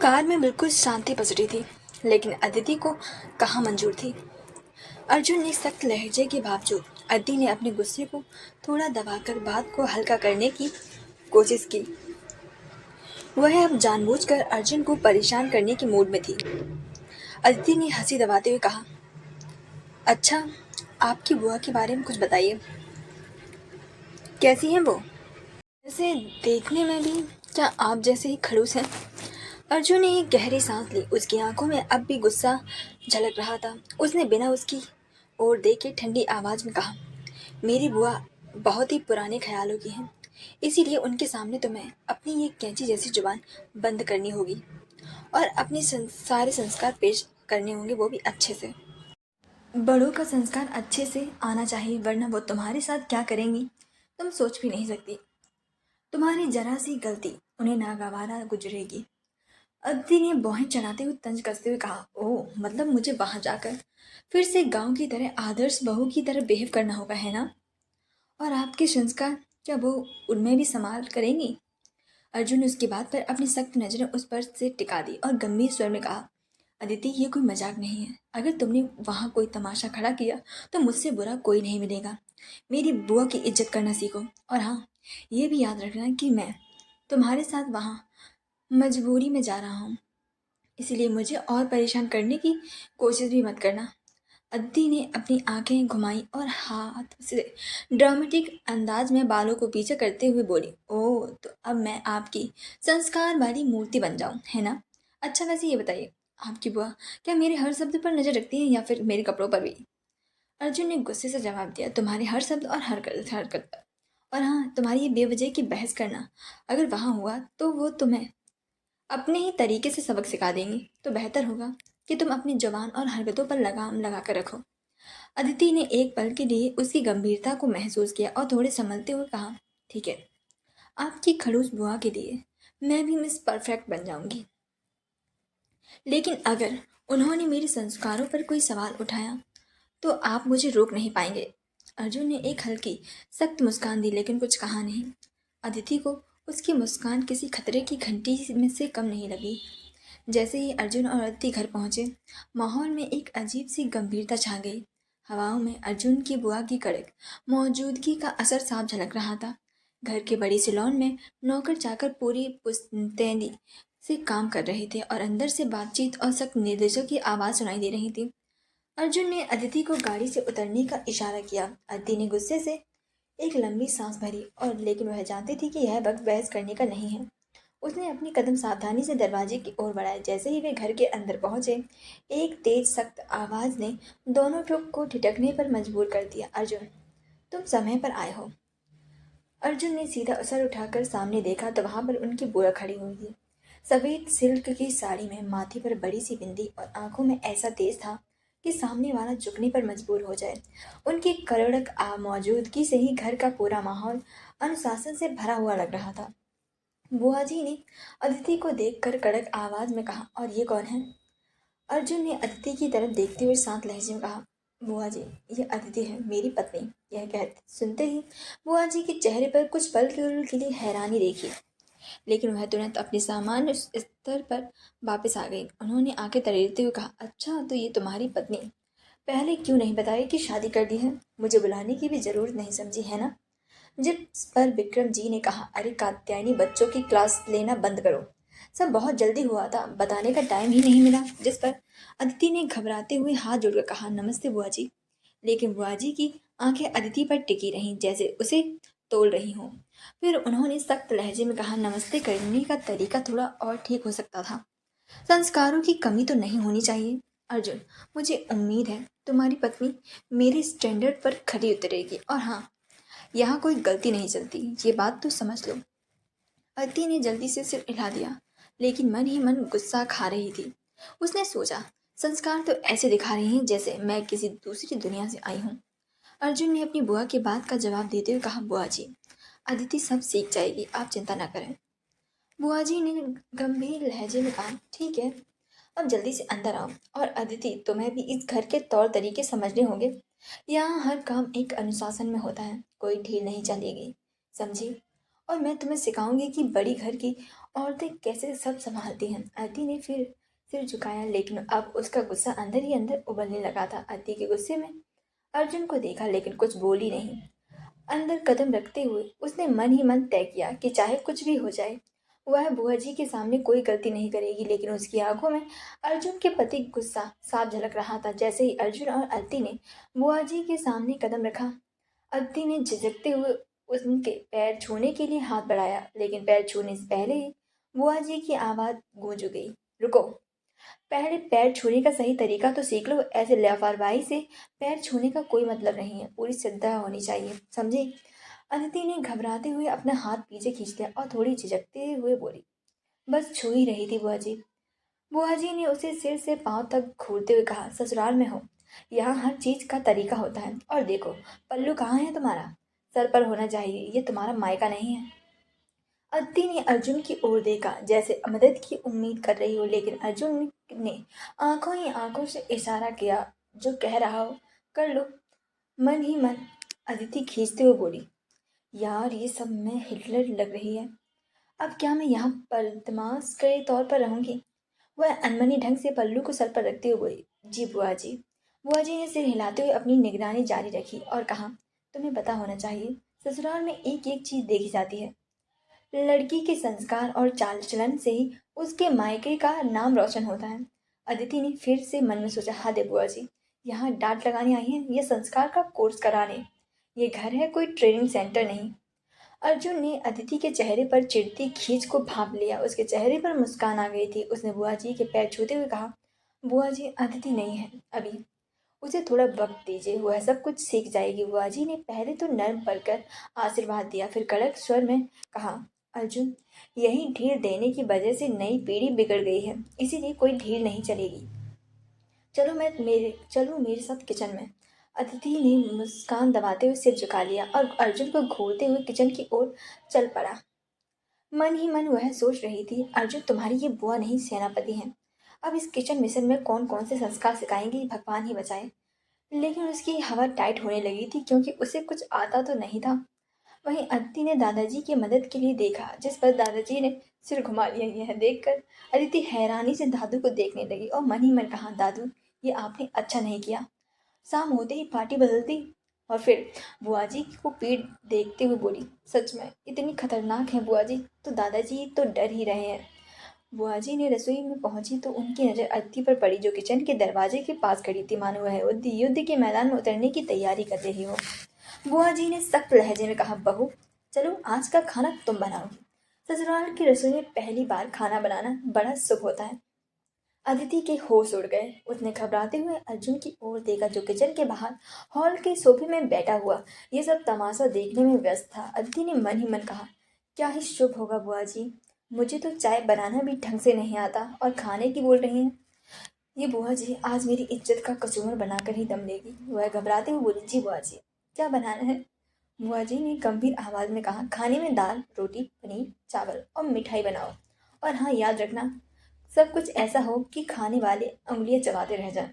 Car में बिल्कुल शांति बज रही थी, लेकिन अदिति को कहाँ मंजूर थी। अर्जुन ने सख्त लहजे के बावजूद अदिति ने अपने गुस्से को थोड़ा दबाकर बात को हल्का करने की कोशिश की। वह अब जानबूझकर अर्जुन को परेशान करने के मूड में थी। अदिति ने हंसी दबाते हुए कहा, अच्छा, आपकी बुआ के बारे में कुछ बताइए। कैसी हैं वो? वैसे देखने में भी क्या आप जैसे ही खड़ूस हैं? अर्जुन ने एक गहरी सांस ली। उसकी आंखों में अब भी गुस्सा झलक रहा था। उसने बिना उसकी ओर देखे ठंडी आवाज में कहा, मेरी बुआ बहुत ही पुराने ख्यालों की हैं, इसीलिए उनके सामने तुम्हें अपनी ये कैंची जैसी जुबान बंद करनी होगी और अपने सारे संस्कार पेश करने होंगे, वो भी अच्छे से। बड़ों का संस्कार अच्छे से आना चाहिए, वरना वो तुम्हारे साथ क्या करेंगी तुम सोच भी नहीं सकती। तुम्हारी जरा सी गलती उन्हें नागवारा गुजरेगी। अदिति ने भौहें चढ़ाते हुए तंज कसते हुए कहा, ओह, मतलब मुझे वहां जाकर फिर से गांव की तरह आदर्श बहू की तरह बिहेव करना होगा, है ना? और आपके संस्कार क्या वो उनमें भी संभाल करेंगी? अर्जुन ने उसकी बात पर अपनी सख्त नजरें उस पर से टिका दी और गंभीर स्वर में कहा, अदिति, ये कोई मजाक नहीं है। अगर तुमने वहां कोई तमाशा खड़ा किया तो मुझसे बुरा कोई नहीं मिलेगा। मेरी बुआ की इज्जत करना सीखो। और हाँ, ये भी याद रखना कि मैं तुम्हारे साथ वहां मजबूरी में जा रहा हूँ, इसलिए मुझे और परेशान करने की कोशिश भी मत करना। अदिति ने अपनी आंखें घुमाई और हाथ से ड्रामेटिक अंदाज में बालों को पीछे करते हुए बोली, ओह, तो अब मैं आपकी संस्कार वाली मूर्ति बन जाऊं, है ना? अच्छा, वैसे ये बताइए, आपकी बुआ क्या मेरे हर शब्द पर नजर रखती है या फिर मेरे कपड़ों पर भी? अर्जुन ने गुस्से से जवाब दिया, तुम्हारे हर शब्द और हरकत पर। और हाँ, तुम्हारी ये बेवजह की बहस करना अगर वहां हुआ तो वो तुम्हें अपने ही तरीके से सबक सिखा देंगी। तो बेहतर होगा कि तुम अपनी जबान और हरकतों पर लगाम लगा कर रखो। अदिति ने एक पल के लिए उसकी गंभीरता को महसूस किया और थोड़े संभलते हुए कहा, ठीक है, आपकी खड़ूस बुआ के लिए मैं भी मिस परफेक्ट बन जाऊंगी, लेकिन अगर उन्होंने मेरे संस्कारों पर कोई सवाल उठाया तो आप मुझे रोक नहीं पाएंगे। अर्जुन ने एक हल्की सख्त मुस्कान दी, लेकिन कुछ कहा नहीं। अदिति को उसकी मुस्कान किसी खतरे की घंटी में से कम नहीं लगी। जैसे ही अर्जुन और अदिति घर पहुंचे, माहौल में एक अजीब सी गंभीरता छा गई। हवाओं में अर्जुन की बुआ की कड़क मौजूदगी का असर साफ झलक रहा था। घर के बड़ी सी लॉन में नौकर चाकर पूरी पुश्तैनी से काम कर रहे थे और अंदर से बातचीत और सख्त निर्देशों की आवाज सुनाई दे रही थी। अर्जुन ने अदिति को गाड़ी से उतरने का इशारा किया। अदिति ने गुस्से से एक लंबी सांस भरी, और लेकिन वह जानती थी कि यह वक्त बहस करने का नहीं है। उसने अपनी कदम सावधानी से दरवाजे की ओर बढ़ाए। जैसे ही वे घर के अंदर पहुंचे, एक तेज सख्त आवाज ने दोनों को ठिठकने पर मजबूर कर दिया। अर्जुन, तुम समय पर आए हो। अर्जुन ने सीधा सर उठाकर सामने देखा तो वहां पर उनकी बुआ खड़ी हुई थी। सफेद सिल्क की साड़ी में, माथे पर बड़ी सी बिंदी और आंखों में ऐसा तेज था कि सामने वाला झुकने पर मजबूर हो जाए। उनकी कड़क मौजूदगी से ही घर का पूरा माहौल अनुशासन से भरा हुआ लग रहा था। बुआ जी ने अदिति को देखकर कड़क आवाज में कहा, और ये कौन है? अर्जुन ने अदिति की तरफ देखते हुए शांत लहजे में कहा, बुआ जी, ये अदिति है, मेरी पत्नी। यह कहते सुनते ही बुआ जी के चेहरे पर कुछ पल के लिए हैरानी देखी, लेकिन वह तुरंत अपने सामान्य स्तर पर वापस आ गई। उन्होंने आंखें तरेरते हुए कहा, अच्छा, तो ये तुम्हारी पत्नी? पहले क्यों नहीं बताया कि शादी कर दी है? मुझे बुलाने की भी जरूरत नहीं समझी, है ना? जिस पर विक्रम जी ने कहा, अरे कात्यायनी, बच्चों की क्लास लेना बंद करो, सब बहुत जल्दी हुआ था, बताने का टाइम ही नहीं मिला। जिस पर अदिति ने घबराते हुए हाथ जोड़कर कहा, नमस्ते बुआ जी। लेकिन बुआ जी की आंखें अदिति पर टिकी रहीं, जैसे उसे तोल रही हों। फिर उन्होंने सख्त लहजे में कहा, नमस्ते करने का तरीका थोड़ा और ठीक हो सकता था। संस्कारों की कमी तो नहीं होनी चाहिए। अर्जुन, मुझे उम्मीद है तुम्हारी पत्नी मेरे स्टैंडर्ड पर खरी उतरेगी। और हाँ, यहाँ कोई गलती नहीं चलती, ये बात तो समझ लो। अदिति ने जल्दी से सिर हिला दिया, लेकिन मन ही मन गुस्सा खा रही थी। उसने सोचा, संस्कार तो ऐसे दिखा रही हैं जैसे मैं किसी दूसरी दुनिया से आई हूँ। अर्जुन ने अपनी बुआ की बात का जवाब देते हुए कहा, बुआ जी, अदिति सब सीख जाएगी, आप चिंता न करें। बुआ जी ने गंभीर लहजे में कहा, ठीक है, अब जल्दी से अंदर आओ। और अदिति, तुम्हें भी इस घर के तौर तरीके समझने होंगे। यहाँ हर काम एक अनुशासन में होता है, कोई ढील नहीं चलेगी, समझी? और मैं तुम्हें सिखाऊंगी कि बड़ी घर की औरतें कैसे सब संभालती हैं। अदिति ने फिर सिर झुकाया, लेकिन अब उसका गुस्सा अंदर ही अंदर उबलने लगा था। अदिति के गुस्से में अर्जुन को देखा, लेकिन कुछ बोली नहीं। अंदर कदम रखते हुए उसने मन ही मन तय किया कि चाहे कुछ भी हो जाए, वह बुआ जी के सामने कोई गलती नहीं करेगी। लेकिन उसकी आंखों में अर्जुन के प्रति गुस्सा साफ झलक रहा था। जैसे ही अर्जुन और अदिति ने बुआ जी के सामने कदम रखा, अदिति ने झिझकते हुए उनके पैर छूने के लिए हाथ बढ़ाया, लेकिन पैर छूने से पहले ही बुआ जी की आवाज गूंज गई, रुको। पहले पैर छूने का सही तरीका तो सीख लो। ऐसे लापरवाही से पैर छूने का कोई मतलब नहीं है, पूरी श्रद्धा होनी चाहिए, समझे। अदिति ने घबराते हुए अपना हाथ पीछे खींच लिया और थोड़ी झिझकते हुए बोली, बस छू ही रही थी बुआ जी। बुआ जी ने उसे सिर से पांव तक घूरते हुए कहा, ससुराल में हो, यहाँ हर चीज का तरीका होता है। और देखो, पल्लू कहाँ है तुम्हारा? सर पर होना चाहिए, ये तुम्हारा मायका नहीं है। अदिति ने अर्जुन की ओर देखा, जैसे मदद की उम्मीद कर रही हो, लेकिन अर्जुन ने आंखों ही आंखों से इशारा किया, जो कह रहा हो कर लो। मन ही मन अदिति खींचते हुए बोली, यार ये सब मैं हिटलर लग रही है। अब क्या मैं यहाँ बदमाश के तौर पर रहूंगी? वह अनमनी ढंग से पल्लू को सर पर रखते हुए बोली, जी बुआ जी। बुआ जी ने सिर हिलाते हुए अपनी निगरानी जारी रखी और कहा, तुम्हें पता होना चाहिए, ससुराल में एक एक चीज देखी जाती है। लड़की के संस्कार और चाल चलन से ही उसके मायके का नाम रोशन होता है। अदिति ने फिर से मन में सोचा, हाँ दे बुआ जी, यहाँ डांट लगाने आई है ये संस्कार का कोर्स कराने। ये घर है, कोई ट्रेनिंग सेंटर नहीं। अर्जुन ने अदिति के चेहरे पर चिढ़ती खींच को भांप लिया। उसके चेहरे पर मुस्कान आ गई थी। उसने बुआ जी के पैर छूते हुए कहा, बुआ जी अदिति नहीं है अभी, उसे थोड़ा वक्त दीजिए, वह सब कुछ सीख जाएगी। बुआ जी ने पहले तो नर्म पड़कर आशीर्वाद दिया, फिर कड़क स्वर में कहा, अर्जुन, यही ढील देने की वजह से नई पीढ़ी बिगड़ गई है, इसीलिए कोई ढील नहीं चलेगी। चलो मेरे साथ किचन में। अदिति ने मुस्कान दबाते हुए सिर झुका लिया और अर्जुन को घूरते हुए किचन की ओर चल पड़ा। मन ही मन वह सोच रही थी, अर्जुन तुम्हारी ये बुआ नहीं, सेनापति हैं। अब इस किचन मिशन में कौन कौन से संस्कार सिखाएंगे, भगवान ही बचाए। लेकिन उसकी हवा टाइट होने लगी थी, क्योंकि उसे कुछ आता तो नहीं था। वहीं अदिति ने दादाजी की मदद के लिए देखा, जिस पर दादाजी ने सिर घुमा लिया। यह देखकर अदिति हैरानी से दादू को देखने लगी और मन ही मन कहा, दादू ये आपने अच्छा नहीं किया। शाम होते ही पार्टी बदल दी। और फिर बुआ जी को पीठ देखते हुए बोली, सच में इतनी खतरनाक है बुआ जी, तो दादाजी तो डर ही रहे हैं। बुआ जी ने रसोई में पहुंची तो उनकी नजर अदिति पर पड़ी, जो किचन के दरवाजे के पास खड़ी थी, मानो वह युद्ध के मैदान में उतरने की तैयारी कर रही हो। बुआ जी ने सख्त लहजे में कहा, बहू चलो आज का खाना तुम बनाओगी। ससुराल की रसोई में पहली बार खाना बनाना बड़ा शुभ होता है। अदिति के होश उड़ गए। उसने घबराते हुए अर्जुन की ओर देखा, जो किचन के बाहर हॉल के सोफे में बैठा हुआ ये सब तमाशा देखने में व्यस्त था। अदिति ने मन ही मन कहा, क्या ही शुभ होगा बुआ जी, मुझे तो चाय बनाना भी ढंग से नहीं आता और खाने की बोल रही हैं। ये बुआ जी आज मेरी इज्जत का कचूमर बनाकर ही दम लेगी। वह घबराते हुए बोली, जी बुआ जी, क्या बनाना है? बुआ जी ने गंभीर आवाज में कहा, खाने में दाल रोटी पनीर चावल और मिठाई बनाओ। और हाँ, याद रखना सब कुछ ऐसा हो कि खाने वाले उंगलियां चबाते रह जाएं।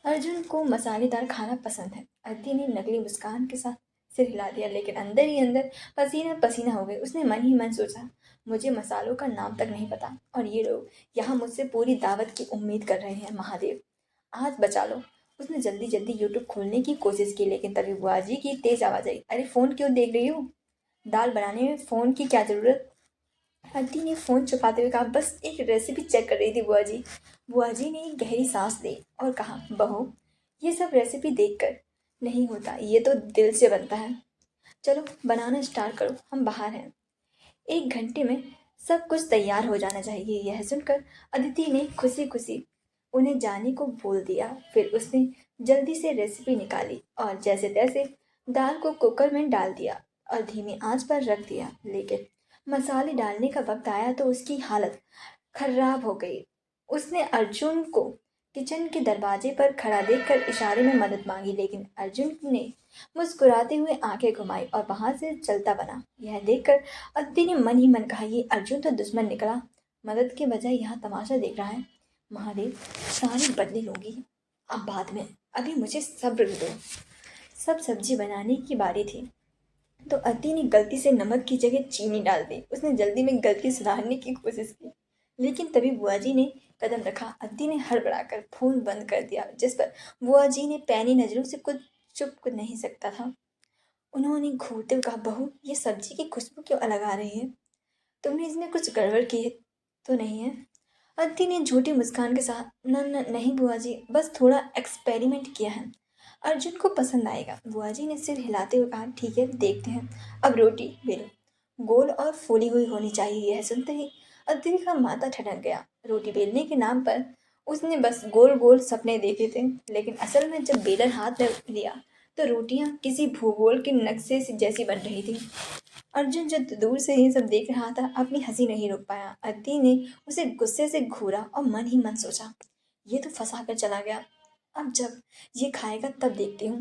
अर्जुन को मसालेदार खाना पसंद है। अदिति ने नकली मुस्कान के साथ सिर हिला दिया, लेकिन अंदर ही अंदर पसीना पसीना हो गई। उसने मन ही मन सोचा, मुझे मसालों का नाम तक नहीं पता, और ये लोग यहाँ मुझसे पूरी दावत की उम्मीद कर रहे हैं। महादेव आज बचा लो। उसने जल्दी जल्दी यूट्यूब खोलने की कोशिश की, लेकिन तभी बुआ जी की तेज आवाज आई, अरे फोन क्यों देख रही हो? दाल बनाने में फोन की क्या जरूरत? आंटी ने फोन छुपाते हुए कहा, बस एक रेसिपी चेक कर रही थी बुआ जी। बुआ जी ने एक गहरी सांस ली और कहा, बहू ये सब रेसिपी देखकर नहीं होता, ये तो दिल से बनता है। चलो बनाना स्टार्ट करो, हम बाहर हैं। 1 घंटे में सब कुछ तैयार हो जाना चाहिए। यह सुनकर अदिति ने खुशी खुशी उन्हें जाने को बोल दिया। फिर उसने जल्दी से रेसिपी निकाली और जैसे तैसे दाल को कुकर में डाल दिया और धीमी आंच पर रख दिया। लेकिन मसाले डालने का वक्त आया तो उसकी हालत खराब हो गई। उसने अर्जुन को किचन के दरवाजे पर खड़ा देखकर इशारे में मदद मांगी, लेकिन अर्जुन ने मुस्कुराते हुए आंखें घुमाई और वहां से चलता बना। यह देखकर अदिति ने मन ही मन कहा, ये अर्जुन तो दुश्मन निकला, मदद के बजाय यहाँ तमाशा देख रहा है। महादेव सारी बदले लूंगी अब बाद में, अभी मुझे सब्र दो। सब सब्जी बनाने की बारी थी। तो अति ने गलती से नमक की जगह चीनी डाल दी। उसने जल्दी में गलती सुधारने की कोशिश की, लेकिन तभी बुआ जी ने कदम रखा। अति ने हड़बड़ाकर फोन बंद कर दिया, जिस पर बुआ जी ने पैनी नजरों से कुछ चुप नहीं सकता था। उन्होंने घूरते हुए कहा, बहू ये सब्जी की खुशबू क्यों अलग आ रही है? तुमने इसमें कुछ गड़बड़ की है तो नहीं है? अदिति ने झूठी मुस्कान के साथ, न न नहीं बुआ जी, बस थोड़ा एक्सपेरिमेंट किया है, अर्जुन को पसंद आएगा। बुआ जी ने सिर हिलाते हुए कहा, ठीक है देखते हैं। अब रोटी बेलो, गोल और फूली हुई होनी चाहिए। यह सुनते ही अदिति का माथा ठनक गया। रोटी बेलने के नाम पर उसने बस गोल गोल सपने देखे थे, लेकिन असल में जब बेलन हाथ में लिया तो रोटियां किसी भूगोल के नक्शे से जैसी बन रही थी। अर्जुन जो दूर से ये सब देख रहा था, अपनी हंसी नहीं रोक पाया। अदिति ने उसे गुस्से से घूरा और मन ही मन सोचा, ये तो फंसा कर चला गया। अब जब ये खाएगा तब देखती हूँ।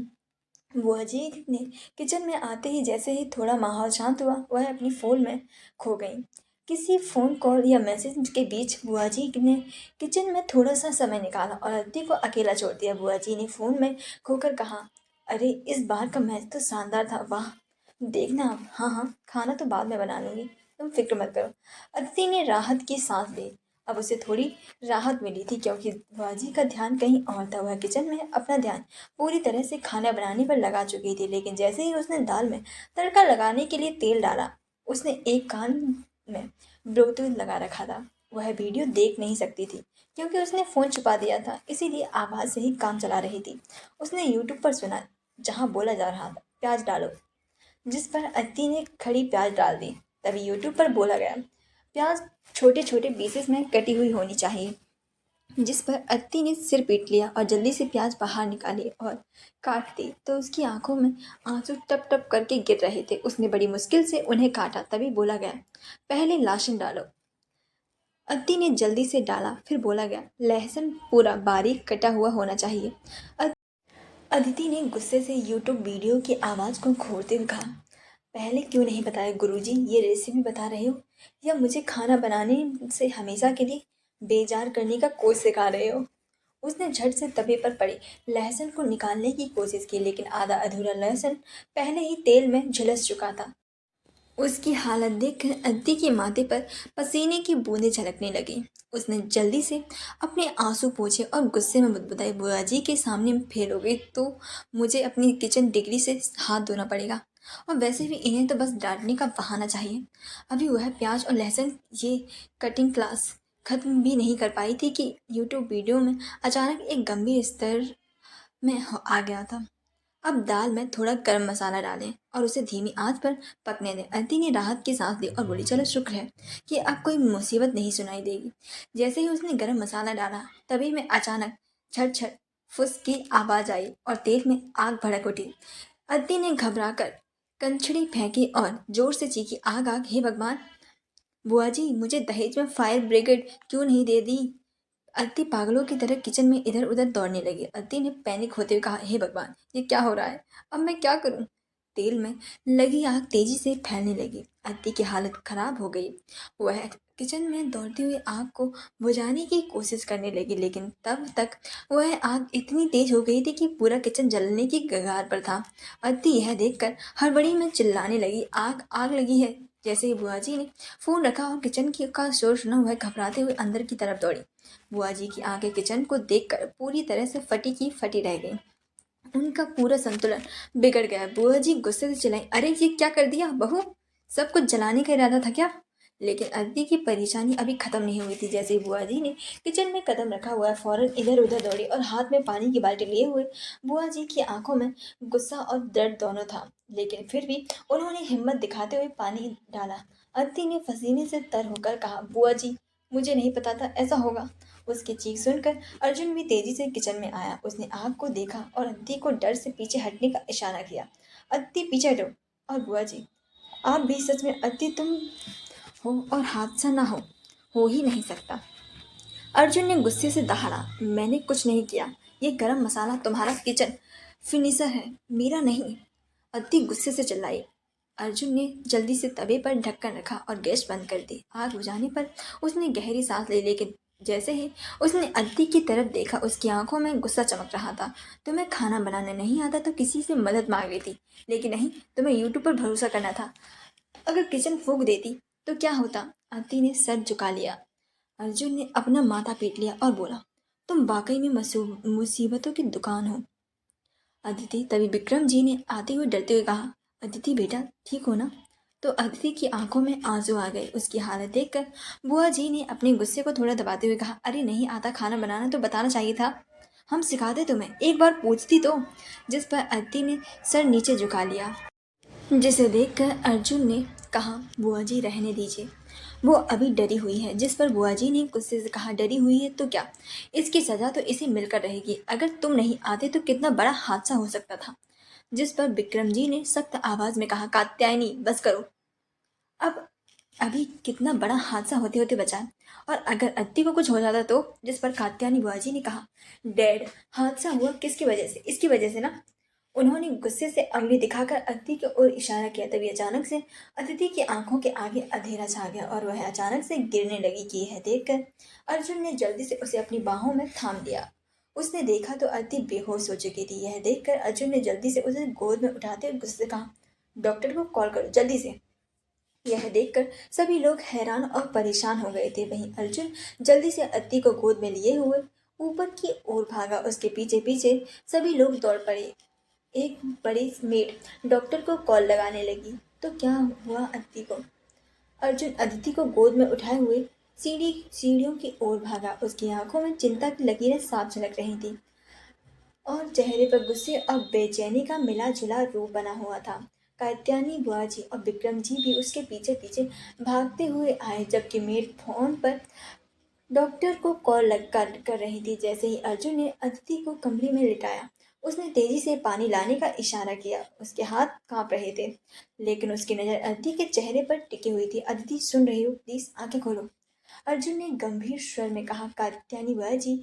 बुआ जी ने किचन में आते ही जैसे ही थोड़ा माहौल शांत हुआ, वह अपनी फोन में खो गई। किसी फोन कॉल या मैसेज के बीच बुआ जी ने किचन में थोड़ा सा समय निकाला और अदिति को अकेला छोड़ दिया। बुआ जी ने फोन में खोकर कहा, अरे इस बार का मैच तो शानदार था, वाह। देखना आप, हाँ हाँ खाना तो बाद में बना लूंगी, तुम फिक्र मत करो। अदिति ने राहत की सांस ली। अब उसे थोड़ी राहत मिली थी, क्योंकि बुआ जी का ध्यान कहीं और था। वह किचन में अपना ध्यान पूरी तरह से खाना बनाने पर लगा चुकी थी, लेकिन जैसे ही उसने दाल में तड़का लगाने के लिए तेल डाला, उसने एक कान में ब्लूटूथ लगा रखा था। वह वीडियो देख नहीं सकती थी, क्योंकि उसने फ़ोन छुपा दिया था, इसीलिए आवाज़ से ही काम चला रही थी। उसने यूट्यूब पर सुना, जहाँ बोला जा रहा था, प्याज डालो, जिस पर अत्ती ने खड़ी प्याज डाल दी। तभी यूट्यूब पर बोला गया, प्याज छोटे छोटे पीसेस में कटी हुई होनी चाहिए, जिस पर अत्ती ने सिर पीट लिया और जल्दी से प्याज बाहर निकाली और काट दी। तो उसकी आंखों में आंसू टप टप करके गिर रहे थे। उसने बड़ी मुश्किल से उन्हें काटा। तभी बोला गया, पहले लहसुन डालो। अत्ती ने जल्दी से डाला। फिर बोला गया, लहसुन पूरा बारीक कटा हुआ होना चाहिए। अदिति ने गुस्से से यूट्यूब वीडियो की आवाज़ को घोरते हुए कहा, पहले क्यों नहीं बताया गुरुजी? ये रेसिपी बता रहे हो या मुझे खाना बनाने से हमेशा के लिए बेजार करने का कोर्स सिखा रहे हो? उसने झट से तवे पर पड़ी लहसुन को निकालने की कोशिश की, लेकिन आधा अधूरा लहसुन पहले ही तेल में झुलस चुका था। उसकी हालत देखकर अदिति के माथे पर पसीने की बूंदें झलकने लगी। उसने जल्दी से अपने आंसू पोंछे और गुस्से में बुदबुदाई, बुआ जी के सामने फेल हो गई तो मुझे अपनी किचन डिग्री से हाथ धोना पड़ेगा, और वैसे भी इन्हें तो बस डांटने का बहाना चाहिए। अभी वह प्याज और लहसुन ये कटिंग क्लास खत्म भी नहीं कर पाई थी कि यूट्यूब वीडियो में अचानक एक गंभीर स्तर में आ गया था। अब दाल में थोड़ा गरम मसाला डालें और उसे धीमी आंच पर पकने दें। अदिति ने राहत की सांस ली और बोली, चलो शुक्र है कि अब कोई मुसीबत नहीं सुनाई देगी। जैसे ही उसने गरम मसाला डाला, तभी में अचानक झट झट फुस की आवाज आई और तेल में आग भड़क उठी। अदिति ने घबराकर कंछड़ी फेंकी और जोर से चीखी, आग आग, हे भगवान! बुआ जी मुझे दहेज में फायर ब्रिगेड क्यों नहीं दे दी? अदिति पागलों की तरह किचन में इधर उधर दौड़ने लगी। अदिति ने पैनिक होते हुए कहा, हे भगवान ये क्या हो रहा है? अब मैं क्या करूं? तेल में लगी आग तेजी से फैलने लगी। अदिति की हालत खराब हो गई। वह किचन में दौड़ती हुई आग को बुझाने की कोशिश करने लगी, लेकिन तब तक वह आग इतनी तेज हो गई थी कि पूरा किचन जलने की कगार पर था। अदिति यह देखकर हड़बड़ी में चिल्लाने लगी, आग आग लगी है। जैसे ही बुआ जी ने फोन रखा और किचन की का शोर सुना, वह घबराते हुए अंदर की तरफ दौड़ी। बुआ जी की आंखें किचन को देखकर पूरी तरह से फटी की फटी रह गईं। उनका पूरा संतुलन बिगड़ गया। बुआ जी गुस्से से चिल्लाई, अरे ये क्या कर दिया बहू? सब कुछ जलाने का इरादा था क्या? लेकिन अदिति की परेशानी अभी खत्म नहीं हुई थी। जैसे ही बुआ जी ने किचन में कदम रखा, हुआ फौरन इधर उधर दौड़ी और हाथ में पानी की बाल्टी लिए हुए बुआ जी की आंखों में गुस्सा और दर्द दोनों था, लेकिन फिर भी उन्होंने हिम्मत दिखाते हुए पानी डाला। अदिति ने पसीने से तर होकर कहा, बुआ जी मुझे नहीं पता था ऐसा होगा। उसकी चीख सुनकर अर्जुन भी तेजी से किचन में आया। उसने आग को देखा और अदिति को डर से पीछे हटने का इशारा किया। अदिति पीछे हटो। और बुआ जी आप भी सच में अदिति तुम हो और हादसा ना हो ही नहीं सकता। अर्जुन ने गुस्से से दहाड़ा, मैंने कुछ नहीं किया, ये गरम मसाला तुम्हारा किचन फिनिशर है, मेरा नहीं। अदिति गुस्से से चिल्लाई। अर्जुन ने जल्दी से तवे पर ढक्कन रखा और गैस बंद कर दी। आग बुझाने पर उसने गहरी सांस ली, लेकिन जैसे ही उसने अदिति की तरफ देखा, उसकी आंखों में गुस्सा चमक रहा था। तुम्हें खाना बनाने नहीं आता तो किसी से मदद मांग लेती, लेकिन नहीं, तुम्हें यूट्यूब पर भरोसा करना था। अगर किचन फूंक देती तो क्या होता? अदिति ने सर झुका लिया। अर्जुन ने अपना माथा पीट लिया और बोला, तुम वाकई में मुसीबतों की दुकान हो अदिति। तभी विक्रम जी ने आते हुए डरते हुए कहा, अदिति बेटा ठीक हो ना? तो अदिति की आंखों में आंसू आ गए। उसकी हालत देखकर बुआ जी ने अपने गुस्से को थोड़ा दबाते हुए कहा, अरे नहीं आता खाना बनाना तो बताना चाहिए था, हम सिखाते तुम्हें, एक बार पूछती तो। जिस पर अदिति ने सर नीचे झुका लिया, जिसे देखकर अर्जुन ने कहा, बुआ जी रहने दीजिए, वो अभी डरी हुई है। जिस पर बुआ जी ने गुस्से से कहा, डरी हुई है तो क्या, इसकी सजा तो इसे मिलकर रहेगी। अगर तुम नहीं आते तो कितना बड़ा हादसा हो सकता था। जिस पर विक्रम जी ने सख्त आवाज में कहा, कात्यायनी बस करो अब, अभी कितना बड़ा हादसा होते होते बचा, और अगर अत्ती को कुछ हो जाता तो। जिस पर कात्यायनी बुआ जी ने कहा, डैड हादसा हुआ किसकी वजह से? इसकी वजह से ना। उन्होंने गुस्से से अंगली दिखाकर अदिति की ओर इशारा किया। तभी अचानक से अदिति की आंखों के आगे अंधेरा छा गया और वह अचानक से गिरने लगी। कि यह देखकर अर्जुन ने जल्दी से उसे अपनी बाहों में थाम लिया। उसने देखा तो अदिति बेहोश हो चुकी थी। यह देखकर अर्जुन ने जल्दी से उसे गोद में उठाते हुए गुस्से से कहा, डॉक्टर को कॉल करो जल्दी से। यह देखकर सभी लोग हैरान और परेशान हो गए थे। वहीं अर्जुन जल्दी से अदिति को गोद में लिए हुए ऊपर की ओर भागा। उसके पीछे पीछे सभी लोग दौड़ पड़े। एक बड़ी मेड डॉक्टर को कॉल लगाने लगी। तो क्या हुआ अदिति को? अर्जुन अदिति को गोद में उठाए हुए सीढ़ियों की ओर भागा। उसकी आंखों में चिंता की लकीरें साफ झलक रही थी और चेहरे पर गुस्से और बेचैनी का मिला जुला रूप बना हुआ था। कात्यायनी बुआ जी और विक्रम जी भी उसके पीछे पीछे भागते हुए आए, जबकि मेड फोन पर डॉक्टर को कॉल कर रही थी। जैसे ही अर्जुन ने अदिति को कमरे में लिटाया, उसने तेजी से पानी लाने का इशारा किया। उसके हाथ कांप रहे थे, लेकिन उसकी नजर अदिति के चेहरे पर टिकी हुई थी। अदिति सुन रही हो, प्लीज आंखें खोलो, अर्जुन ने गंभीर स्वर में कहा। कात्यायनी बुआ जी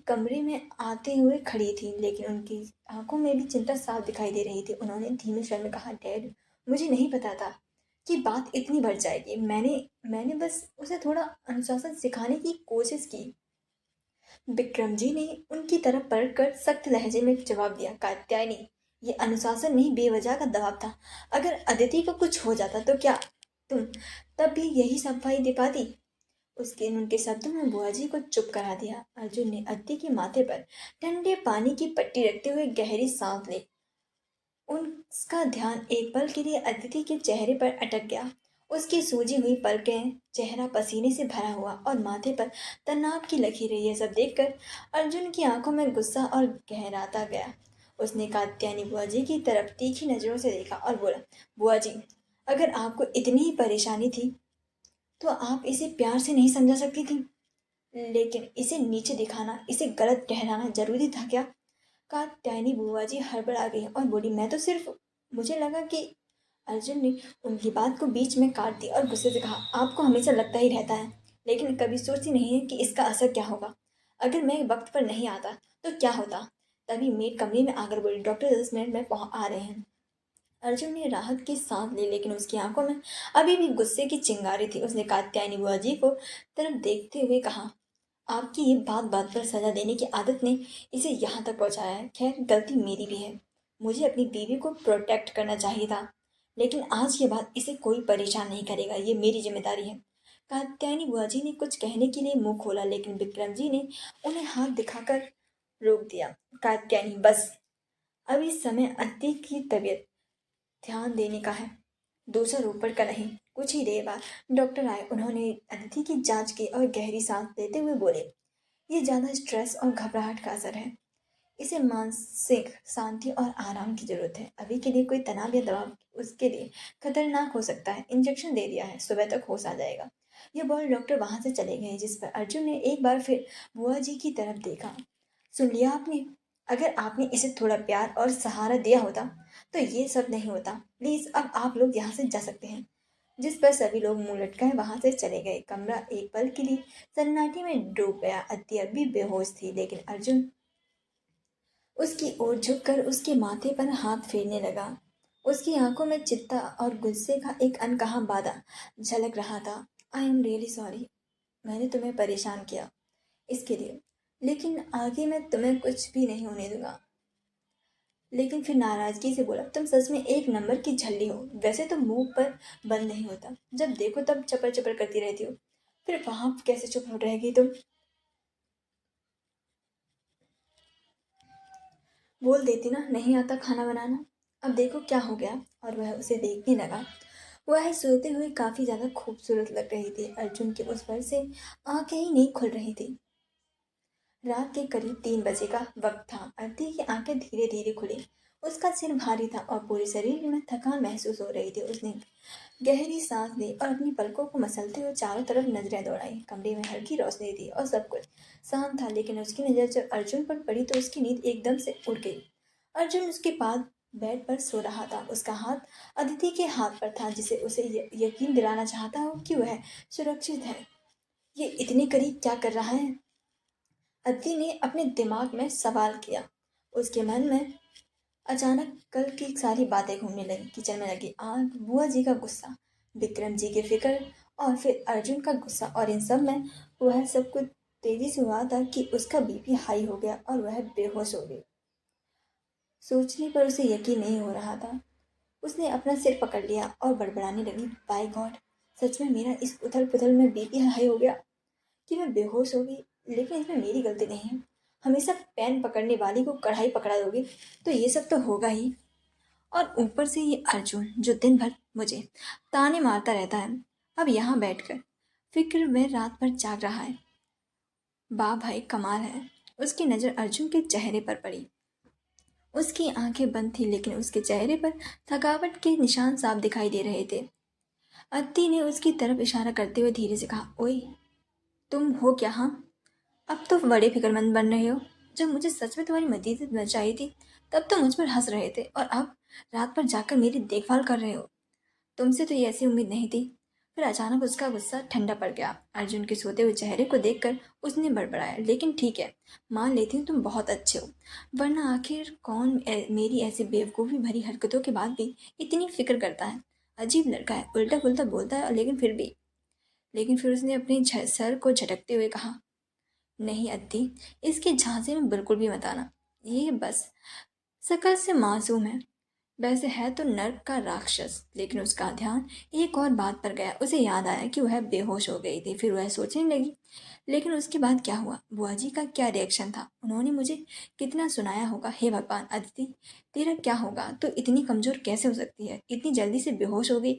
कमरे में आते हुए खड़ी थी, लेकिन उनकी आंखों में भी चिंता साफ दिखाई दे रही थी। उन्होंने धीमे स्वर में कहा, डैड मुझे नहीं पता था कि बात इतनी बढ़ जाएगी। मैंने मैंने बस उसे थोड़ा अनुशासन सिखाने की कोशिश की। विक्रम जी ने उनकी तरफ पलटकर सख्त लहजे में जवाब दिया, कात्यायनी ये अनुशासन नहीं, बेवजह का दबाव था। अगर अदिति को कुछ हो जाता तो क्या तुम तब भी यही सफाई दे पाती? उसके उनके शब्दों में बुआ जी को चुप करा दिया। अर्जुन ने अदिति के माथे पर ठंडे पानी की पट्टी रखते हुए गहरी सांस ली। उसका ध्यान एक पल के लिए अदिति के चेहरे पर अटक गया। उसकी सूजी हुई पलकें, चेहरा पसीने से भरा हुआ और माथे पर तनाव की लकीरें, यह सब देखकर अर्जुन की आंखों में गुस्सा और गहराता गया। उसने कात्यायनी बुआ जी की तरफ तीखी नजरों से देखा और बोला, बुआ जी अगर आपको इतनी ही परेशानी थी तो आप इसे प्यार से नहीं समझा सकती थी, लेकिन इसे नीचे दिखाना, इसे गलत ठहराना जरूरी था क्या? कात्यायनी बुआ जी हड़बड़ा गई और बोली, मैं तो सिर्फ, मुझे लगा कि। अर्जुन ने उनकी बात को बीच में काट दिया और गुस्से से कहा, आपको हमेशा लगता ही रहता है, लेकिन कभी सोचती नहीं है कि इसका असर क्या होगा। अगर मैं वक्त पर नहीं आता तो क्या होता? तभी मेड कमरे में आकर बोली, डॉक्टर 10 मिनट में आ रहे हैं। अर्जुन ने राहत की सांस ली, लेकिन उसकी आंखों में अभी भी गुस्से की चिंगारी थी। उसने कात्यायनी बुआ जी को तरफ देखते हुए कहा, आपकी ये बात बात पर सजा देने की आदत ने इसे यहाँ तक पहुँचाया है। खैर गलती मेरी भी है, मुझे अपनी बीवी को प्रोटेक्ट करना चाहिए था, लेकिन आज के बाद इसे कोई परेशान नहीं करेगा, ये मेरी जिम्मेदारी है। कात्यायनी बुआ जी ने कुछ कहने के लिए मुंह खोला, लेकिन विक्रम जी ने उन्हें हाथ दिखाकर रोक दिया। कात्यायनी बस, अभी समय अति की तबीयत ध्यान देने का है, दूसरा ऊपर का नहीं। कुछ ही देर बाद डॉक्टर आए। उन्होंने अदिति की जांच की और गहरी सांस लेते हुए बोले, ये ज़्यादा स्ट्रेस और घबराहट का असर है, इसे मानसिक शांति और आराम की जरूरत है। अभी के लिए कोई तनाव या दबाव उसके लिए खतरनाक हो सकता है। इंजेक्शन दे दिया है, सुबह तक होश आ जाएगा। ये बोल डॉक्टर वहां से चले गए। जिस पर अर्जुन ने एक बार फिर बुआ जी की तरफ देखा। सुन लिया आपने? अगर आपने इसे थोड़ा प्यार और सहारा दिया होता तो ये सब नहीं होता। प्लीज अब आप लोग यहाँ से जा सकते हैं। जिस पर सभी लोग मुंह लटकाए वहां से चले गए। कमरा एक पल के लिए सन्नाटे में डूब गया। अद्य भी बेहोश थी, लेकिन अर्जुन उसकी ओर झुककर उसके माथे पर हाथ फेरने लगा। उसकी आंखों में चिंता और गुस्से का एक अनकहा वादा झलक रहा था। आई एम रियली सॉरी, मैंने तुम्हें परेशान किया। इसके लिए, लेकिन आगे मैं तुम्हें कुछ भी नहीं होने दूंगा। लेकिन फिर नाराजगी से बोला, तुम सच में एक नंबर की झल्ली हो। वैसे तो मुंह पर बंद नहीं होता, जब देखो तब चपर चपर करती रहती हो। फिर वहां कैसे चुप हो रहेगी तुम? बोल देती ना नहीं आता खाना बनाना। अब देखो क्या हो गया। और वह उसे देखने लगा। वह सोते हुए काफी ज्यादा खूबसूरत लग रही थी। अर्जुन के उस पर से आंखें ही नहीं खुल रही थी। रात के करीब 3 बजे का वक्त था। अदिति की आंखें धीरे धीरे खुली। उसका सिर भारी था और पूरे शरीर में थकान महसूस हो रही थी। उसने गहरी सांस ली और अपनी पलकों को मसलते हुए चारों तरफ नजरें दौड़ाई। कमरे में हल्की रोशनी थी और सब कुछ शांत था, लेकिन उसकी नजर जब अर्जुन पर पड़ी तो उसकी नींद एकदम से उड़ गई। अर्जुन उसके पास बेड पर सो रहा था। उसका हाथ अदिति के हाथ पर था, जिसे उसे यकीन दिलाना चाहता हो कि वह सुरक्षित है। ये इतने करीब क्या कर रहा है? अदिति ने अपने दिमाग में सवाल किया। उसके मन में अचानक कल की सारी बातें घूमने लगी। किचन में लगी आग, बुआ जी का गुस्सा, विक्रम जी की फिक्र, और फिर अर्जुन का गुस्सा, और इन सब में वह सब कुछ तेजी से हुआ था कि उसका बीपी हाई हो गया और वह बेहोश हो गई। सोचने पर उसे यकीन नहीं हो रहा था। उसने अपना सिर पकड़ लिया और बड़बड़ाने लगी, बाय गॉड, सच में मेरा इस उथल पुथल में बीपी हाई हो गया कि मैं बेहोश हो गई। लेकिन इसमें मेरी गलती नहीं है। हमेशा पैन पकड़ने वाली को कढ़ाई पकड़ा दोगे तो ये सब तो होगा ही। और ऊपर से ये अर्जुन जो दिन भर मुझे ताने मारता रहता है, अब यहाँ बैठकर फिक्र में रात भर जाग रहा है। वाह भाई कमाल है। उसकी नज़र अर्जुन के चेहरे पर पड़ी। उसकी आंखें बंद थी, लेकिन उसके चेहरे पर थकावट के निशान साफ दिखाई दे रहे थे। अत्ती ने उसकी तरफ इशारा करते हुए धीरे से कहा, ओए तुम हो क्या? हाँ, अब तो बड़े फिक्रमंद बन रहे हो। जब मुझे सच में तुम्हारी मदद चाहिए थी तब तो मुझ पर हंस रहे थे, और अब रात भर जाकर मेरी देखभाल कर रहे हो। तुमसे तो ये ऐसी उम्मीद नहीं थी। फिर अचानक उसका गुस्सा ठंडा पड़ गया। अर्जुन के सोते हुए चेहरे को देखकर उसने बड़बड़ाया, लेकिन ठीक है, मान लेती हूँ तुम बहुत अच्छे हो। वरना आखिर कौन मेरी ऐसी बेवकूफ़ी भरी हरकतों के बाद भी इतनी फिक्र करता है? अजीब लड़का है, उल्टा पुल्टा बोलता है, लेकिन फिर भी। लेकिन फिर उसने अपने सर को झटकते हुए कहा, नहीं अद्दी, इसके झांसे में बिल्कुल भी मत आना। ये बस शकल से मासूम है, वैसे है तो नर्क का राक्षस। लेकिन उसका ध्यान एक और बात पर गया। उसे याद आया कि वह बेहोश हो गई थी। फिर वह सोचने लगी, लेकिन उसके बाद क्या हुआ? बुआ जी का क्या रिएक्शन था? उन्होंने मुझे कितना सुनाया होगा? हे भगवान, अदिति तेरा क्या होगा? तो इतनी कमजोर कैसे हो सकती है? इतनी जल्दी से बेहोश हो गई।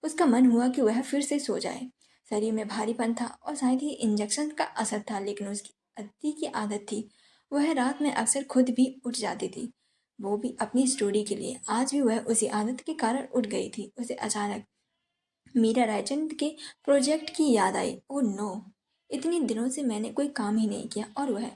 उसका मन हुआ कि वह फिर से सो जाए। शरीर में भारीपन था और शायद ही इंजेक्शन का असर था, लेकिन उसकी अदिति की आदत थी। वह रात में अक्सर खुद भी उठ जाती थी, वो भी अपनी स्टोरी के लिए। आज भी वह उसी आदत के कारण उठ गई थी। उसे अचानक मीरा रायचंद के प्रोजेक्ट की याद आई। ओ नो, इतने दिनों से मैंने कोई काम ही नहीं किया, और वह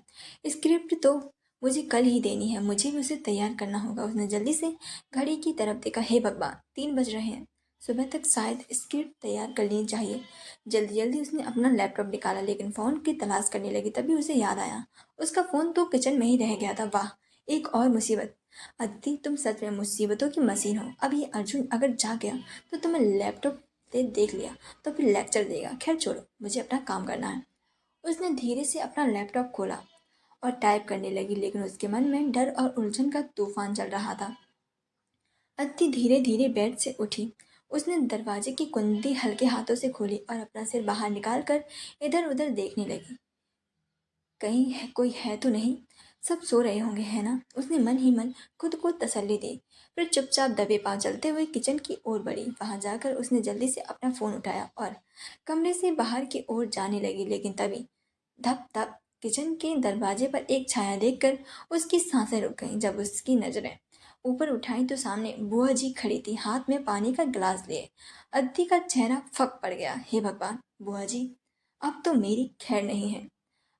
स्क्रिप्ट तो मुझे कल ही देनी है। मुझे भी उसे तैयार करना होगा। उसने जल्दी से घड़ी की तरफ देखा। हे भगवान, 3 बज रहे हैं। सुबह तक शायद स्क्रिप्ट तैयार कर लेनी चाहिए। जल्दी जल्दी उसने अपना लैपटॉप निकाला, लेकिन फ़ोन की तलाश करने लगी। तभी उसे याद आया, उसका फ़ोन तो किचन में ही रह गया था। वाह, एक और मुसीबत। अदिति तुम सच में मुसीबतों की मशीन हो। अब ये अर्जुन अगर जाग गया तो तुम्हें लैपटॉप से देख लिया तो फिर लेक्चर देगा। खैर छोड़ो, मुझे अपना काम करना है। उसने धीरे से अपना लैपटॉप खोला और टाइप करने लगी, लेकिन उसके मन में डर और उलझन का तूफान चल रहा था। अदिति धीरे धीरे बेड से उठी। उसने दरवाजे की कुंडी हल्के हाथों से खोली और अपना सिर बाहर निकालकर इधर उधर देखने लगी। कहीं है, कोई है तो नहीं? सब सो रहे होंगे, है ना? उसने मन ही मन खुद को तसल्ली दी। फिर चुपचाप दबे पांव चलते हुए किचन की ओर बढ़ी। वहां जाकर उसने जल्दी से अपना फोन उठाया और कमरे से बाहर की ओर जाने लगी, लेकिन तभी धप धप किचन के दरवाजे पर एक छाया देखकर उसकी सांसें रुक गईं। जब उसकी नजरें ऊपर उठाई तो सामने बुआ जी खड़ी थी, हाथ में पानी का गिलास लिए। अद्दी का चेहरा फक पड़ गया। हे भगवान, बुआ जी, अब तो मेरी खैर नहीं है।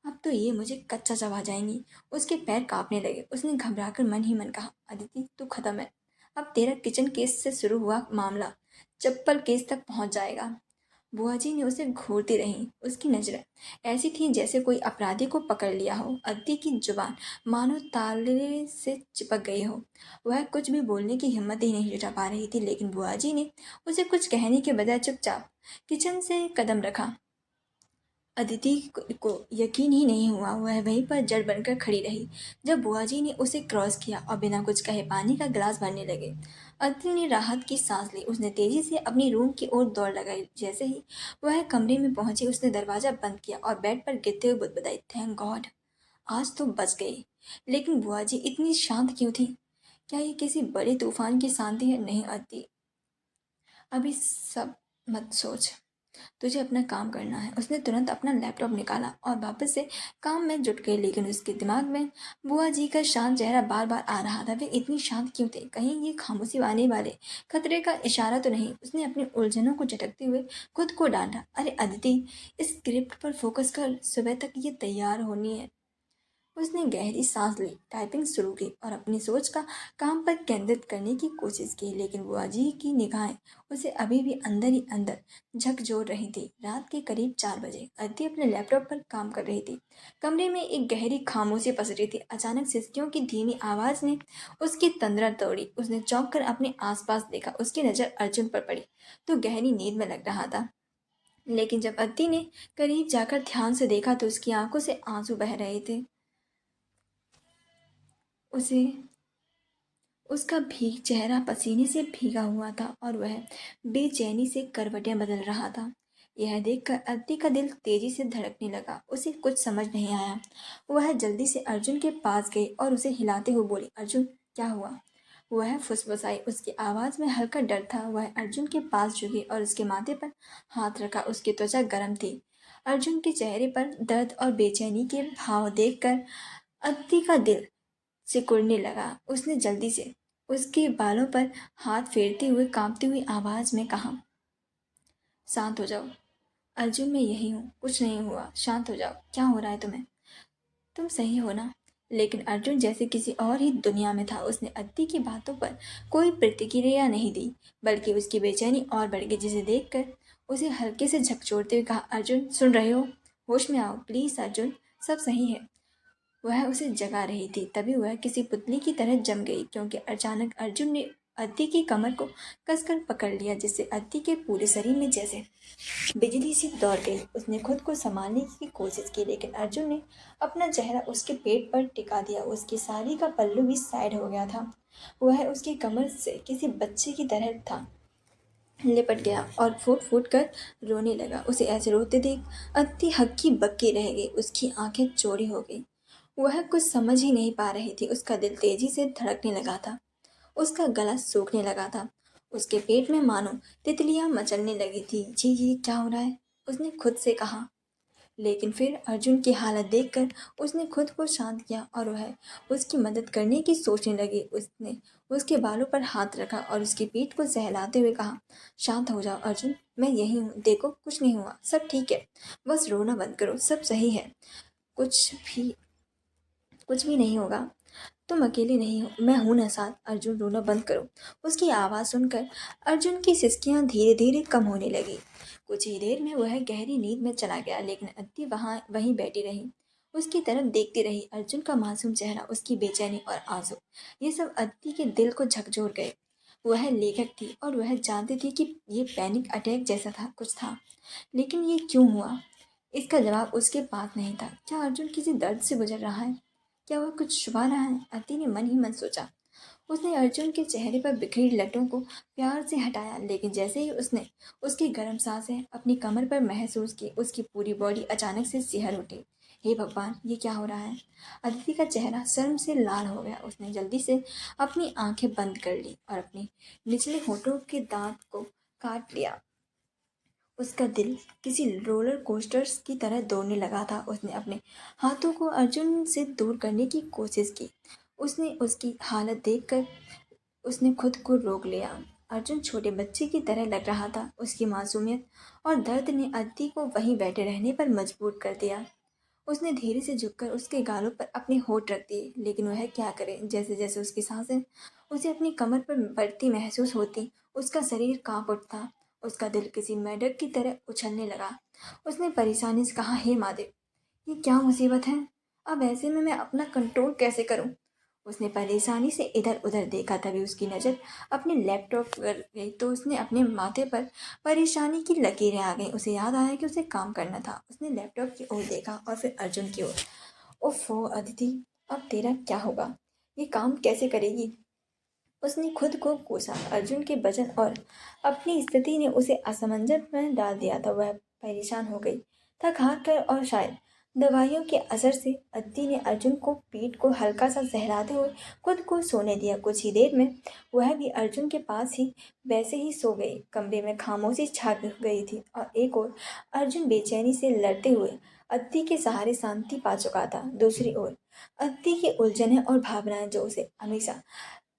अब तो ये मुझे कच्चा चबा जाएंगी। उसके पैर कांपने लगे। उसने घबराकर मन ही मन कहा, अदिति तू खत्म है। अब तेरा किचन केस से शुरू हुआ मामला चप्पल केस तक पहुंच जाएगा। बुआ जी ने उसे घूरती रही। उसकी नजरें ऐसी थीं जैसे कोई अपराधी को पकड़ लिया हो। अदिति की जुबान मानो ताले से चिपक गई हो। वह कुछ भी बोलने की हिम्मत ही नहीं जुटा पा रही थी, लेकिन बुआ जी ने उसे कुछ कहने के बजाय चुपचाप किचन से कदम रखा। अदिति को यकीन ही नहीं हुआ। वह वहीं पर जड़ बनकर खड़ी रही जब बुआ जी ने उसे क्रॉस किया और बिना कुछ कहे पानी का गिलास भरने लगे। अदिति ने राहत की सांस ली। उसने तेजी से अपनी रूम की ओर दौड़ लगाई। जैसे ही वह कमरे में पहुंची उसने दरवाजा बंद किया और बेड पर गिरते हुए बुदबुदाई, थैंक गॉड, आज तो बच गई। लेकिन बुआ जी इतनी शांत क्यों थी? क्या ये किसी बड़े तूफान की शांति है? नहीं अदिति, अभी सब मत सोच, तुझे अपना काम करना है। उसने तुरंत अपना लैपटॉप निकाला और वापस से काम में जुट गई, लेकिन उसके दिमाग में बुआ जी का शांत चेहरा बार बार आ रहा था। वे इतनी शांत क्यों थे? कहीं ये खामोशी आने वाले खतरे का इशारा तो नहीं? उसने अपनी उलझनों को झटकते हुए खुद को डांटा, अरे अदिति, इस स्क्रिप्ट पर फोकस कर, सुबह तक ये तैयार होनी है। उसने गहरी सांस ली, टाइपिंग शुरू की और अपनी सोच का काम पर केंद्रित करने की कोशिश की, लेकिन बुआ जी की निगाहें उसे अभी भी अंदर ही अंदर झकझोर रही थी। रात के करीब 4 बजे अदिति अपने लैपटॉप पर काम कर रही थी। कमरे में एक गहरी खामोशी पसरी थी। अचानक सिसकियों की धीमी आवाज ने उसकी तंद्रा तोड़ी। उसने चौंक कर अपने आसपास देखा। उसकी नज़र अर्जुन पर पड़ी तो गहरी नींद में लग रहा था, लेकिन जब अदिति ने करीब जाकर ध्यान से देखा तो उसकी आंखों से आंसू बह रहे थे। उसे उसका भीग चेहरा पसीने से भीगा हुआ था और वह बेचैनी से करवटें बदल रहा था। यह देखकर अदिति का दिल तेजी से धड़कने लगा। उसे कुछ समझ नहीं आया। वह जल्दी से अर्जुन के पास गई और उसे हिलाते हुए बोली, अर्जुन, क्या हुआ? वह फुसफुसाई। उसकी आवाज़ में हल्का डर था। वह अर्जुन के पास झुकी और उसके माथे पर हाथ रखा। उसकी त्वचा गर्म थी। अर्जुन के चेहरे पर दर्द और बेचैनी के भाव देखकर अदिति का दिल सिकुड़ने लगा। उसने जल्दी से उसके बालों पर हाथ फेरते हुए कांपती हुई आवाज में कहा, शांत हो जाओ अर्जुन, मैं यही हूँ, कुछ नहीं हुआ, शांत हो जाओ। क्या हो रहा है तुम्हें? तुम सही हो ना? लेकिन अर्जुन जैसे किसी और ही दुनिया में था। उसने अदिति की बातों पर कोई प्रतिक्रिया नहीं दी, बल्कि उसकी बेचैनी और बढ़ गई, जिसे देखकर उसे हल्के से झकझोरते हुए कहा, अर्जुन, सुन रहे हो? होश में आओ प्लीज अर्जुन, सब सही है। वह उसे जगा रही थी। तभी वह किसी पुतली की तरह जम गई, क्योंकि अचानक अर्जुन ने अदिति की कमर को कसकर पकड़ लिया, जिससे अदिति के पूरे शरीर में जैसे बिजली सी दौड़ गई। उसने खुद को संभालने की कोशिश की, लेकिन अर्जुन ने अपना चेहरा उसके पेट पर टिका दिया। उसकी साड़ी का पल्लू भी साइड हो गया था। वह उसकी कमर से किसी बच्चे की तरह था लिपट गया और फूट फूट कर रोने लगा। उसे ऐसे रोते देख अत्ती हक्की बक्की रह गई। उसकी आंखें चौड़ी हो गई। वह कुछ समझ ही नहीं पा रही थी। उसका दिल तेजी से धड़कने लगा था। उसका गला सूखने लगा था। उसके पेट में मानो तितलियां मचलने लगी थी। जी ये क्या हो रहा है? उसने खुद से कहा। लेकिन फिर अर्जुन की हालत देखकर उसने खुद को शांत किया और वह उसकी मदद करने की सोचने लगी। उसने उसके बालों पर हाथ रखा और उसकी पीठ को सहलाते हुए कहा, शांत हो जाओ अर्जुन, मैं यही हूँ, देखो कुछ नहीं हुआ, सब ठीक है, बस रोना बंद करो, सब सही है, कुछ भी कुछ भी नहीं होगा, तुम अकेले नहीं हो, मैं हूं ना साथ। अर्जुन, रोना बंद करो। उसकी आवाज़ सुनकर अर्जुन की सिसकियां धीरे धीरे कम होने लगी। कुछ ही देर में वह गहरी नींद में चला गया, लेकिन अदिति वहां वहीं बैठी रही, उसकी तरफ देखती रही। अर्जुन का मासूम चेहरा, उसकी बेचैनी और आंसू, ये सब अदिति के दिल को झकझोर गए। वह लेखक थी और वह जानती थी कि ये पैनिक अटैक जैसा था, कुछ था, लेकिन ये क्यों हुआ? इसका जवाब उसके पास नहीं था। क्या अर्जुन किसी दर्द से गुजर रहा है? क्या वह कुछ छुपा रहा है? अति ने मन ही मन सोचा। उसने अर्जुन के चेहरे पर बिखरी लटों को प्यार से हटाया, लेकिन जैसे ही उसने उसकी गर्म सांसें अपनी कमर पर महसूस की, उसकी पूरी बॉडी अचानक से सिहर उठी। हे भगवान, ये क्या हो रहा है? अदिति का चेहरा शर्म से लाल हो गया। उसने जल्दी से अपनी आंखें बंद कर ली और अपने निचले होठों के दांत को काट लिया। उसका दिल किसी रोलर कोस्टर्स की तरह दौड़ने लगा था। उसने अपने हाथों को अर्जुन से दूर करने की कोशिश की। उसने उसकी हालत देखकर उसने खुद को रोक लिया। अर्जुन छोटे बच्चे की तरह लग रहा था। उसकी मासूमियत और दर्द ने अदिति को वहीं बैठे रहने पर मजबूर कर दिया। उसने धीरे से झुककर उसके गालों पर अपने होठ रख दिए, लेकिन वह क्या करे? जैसे जैसे उसकी सांसें उसे अपनी कमर पर बढ़ती महसूस होती, उसका शरीर कांप उठता। उसका दिल किसी मेंढक की तरह उछलने लगा। उसने परेशानी से कहा, हे महादेव, ये क्या मुसीबत है? अब ऐसे में मैं अपना कंट्रोल कैसे करूं? उसने परेशानी से इधर उधर देखा, तभी उसकी नज़र अपने लैपटॉप पर गई तो उसने अपने माथे पर परेशानी की लकीरें आ गईं। उसे याद आया कि उसे काम करना था। उसने लैपटॉप की ओर देखा और फिर अर्जुन की ओर। ओफो अदिति, अब तेरा क्या होगा? ये काम कैसे करेगी? उसने खुद को कोसा। अर्जुन के वजन और अपनी स्थिति ने उसे असमंजस में डाल दिया था। वह परेशान हो गई, थक हार कर, और शायद दवाइयों के असर से अद्दी ने अर्जुन को पीठ को हल्का सा सहलाते हुए खुद को सोने दिया। कुछ ही देर में वह भी अर्जुन के पास ही वैसे ही सो गई। कमरे में खामोशी छा गई थी और एक ओर अर्जुन बेचैनी से लड़ते हुए अद्दी के सहारे शांति पा चुका था। दूसरी ओर अद्दी की उलझनें और भावनाएं जो उसे हमेशा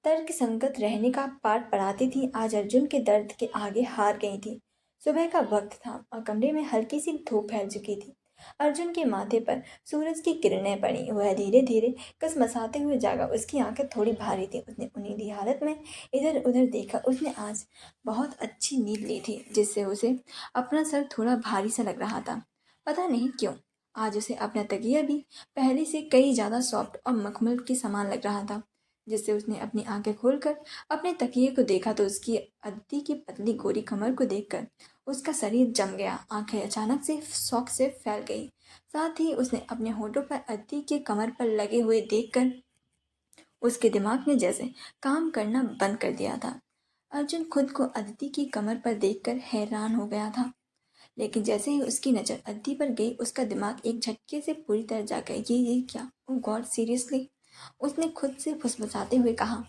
तर्कसंगत रहने का पाठ पढ़ाती थी, आज अर्जुन के दर्द के आगे हार गई थी। सुबह का वक्त था और कमरे में हल्की सी धूप फैल चुकी थी। अर्जुन के माथे पर सूरज की किरणें पड़ी। वह धीरे धीरे कसमसाते हुए जागा। उसकी आंखें थोड़ी भारी थी। उसने उन्नीली हालत में इधर उधर देखा। उसने आज बहुत अच्छी नींद ली थी, जिससे उसे अपना सर थोड़ा भारी सा लग रहा था। पता नहीं क्यों आज उसे अपना तकिया भी पहले से कई ज्यादा सॉफ्ट और मखमल के समान लग रहा था। जिससे उसने अपनी आंखें खोलकर अपने तकिए को देखा तो उसकी अद्दी की पतली गोरी कमर को देखकर उसका शरीर जम गया। आंखें अचानक से शौक से फैल गई। साथ ही उसने अपने होठों पर अद्दी के कमर पर लगे हुए देखकर उसके दिमाग ने जैसे काम करना बंद कर दिया था। अर्जुन खुद को अदिति की कमर पर देखकर हैरान हो गया था, लेकिन जैसे ही उसकी नज़र अद्दी पर गई उसका दिमाग एक झटके से पूरी तरह जाग गया। ये क्या? ओ गॉड, सीरियसली? उसने खुद से फुसफुसाते हुए कहा।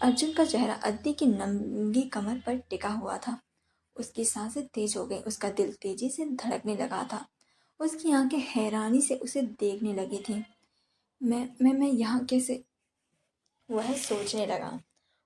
अर्जुन का चेहरा अद्दी की नंगी कमर पर टिका हुआ था। उसकी सांसें तेज हो गईं। उसका दिल तेजी से धड़कने लगा था। उसकी आंखें हैरानी से उसे देखने लगी थीं। मैं यहाँ कैसे? वह सोचने लगा।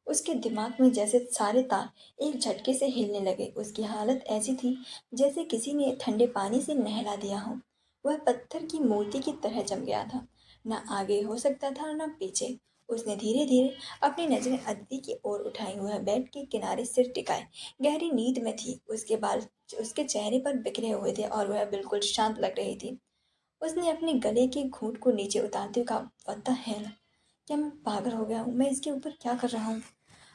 उसके दिमाग में जैसे सारे तार एक झटके से हिलने लगे। उसकी हालत ऐसी थी जैसे किसी ने ठंडे पानी से नहला दिया हो। वह पत्थर की मूर्ति की तरह जम गया था। न आगे हो सकता था न पीछे। उसने धीरे धीरे अपनी नजरें अद्दी की ओर उठाई। वह बेड के किनारे सिर टिकाए गहरी नींद में थी। उसके बाल उसके चेहरे पर बिखरे हुए थे और वह बिल्कुल शांत लग रही थी। उसने अपने गले के घूंट को नीचे उतारते हुए कहा, "व्हाट द हेल? क्या मैं पागल हो गया हूँ? मैं इसके ऊपर क्या कर रहा हूँ?"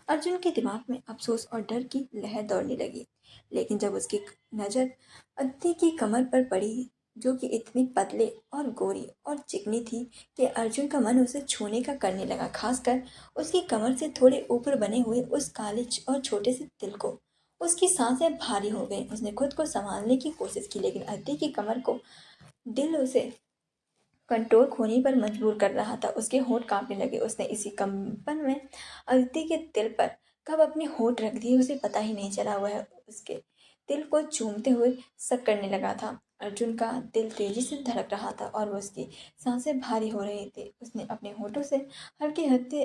अर्जुन के दिमाग में अफसोस और डर की लहर दौड़ने लगी। लेकिन जब उसकी नज़र अद्दी की कमर पर पड़ी, जो कि इतनी पतले और गोरी और चिकनी थी कि अर्जुन का मन उसे छूने का करने लगा, खासकर उसकी कमर से थोड़े ऊपर बने हुए उस काले और छोटे से तिल को। उसकी सांसें भारी हो गईं। उसने खुद को संभालने की कोशिश की, लेकिन अद्दी की कमर को दिल उसे कंट्रोल खोने पर मजबूर कर रहा था। उसके होंठ कांपने लगे। उसने इसी कंपन में अदिति के दिल पर कब अपने होंठ रख दिए उसे पता ही नहीं चला। वह उसके दिल को चूमते हुए शक करने लगा था। अर्जुन का दिल तेजी से धड़क रहा था और वो उसकी सांसें भारी हो रही थी। उसने अपने होठों से हल्के हल्के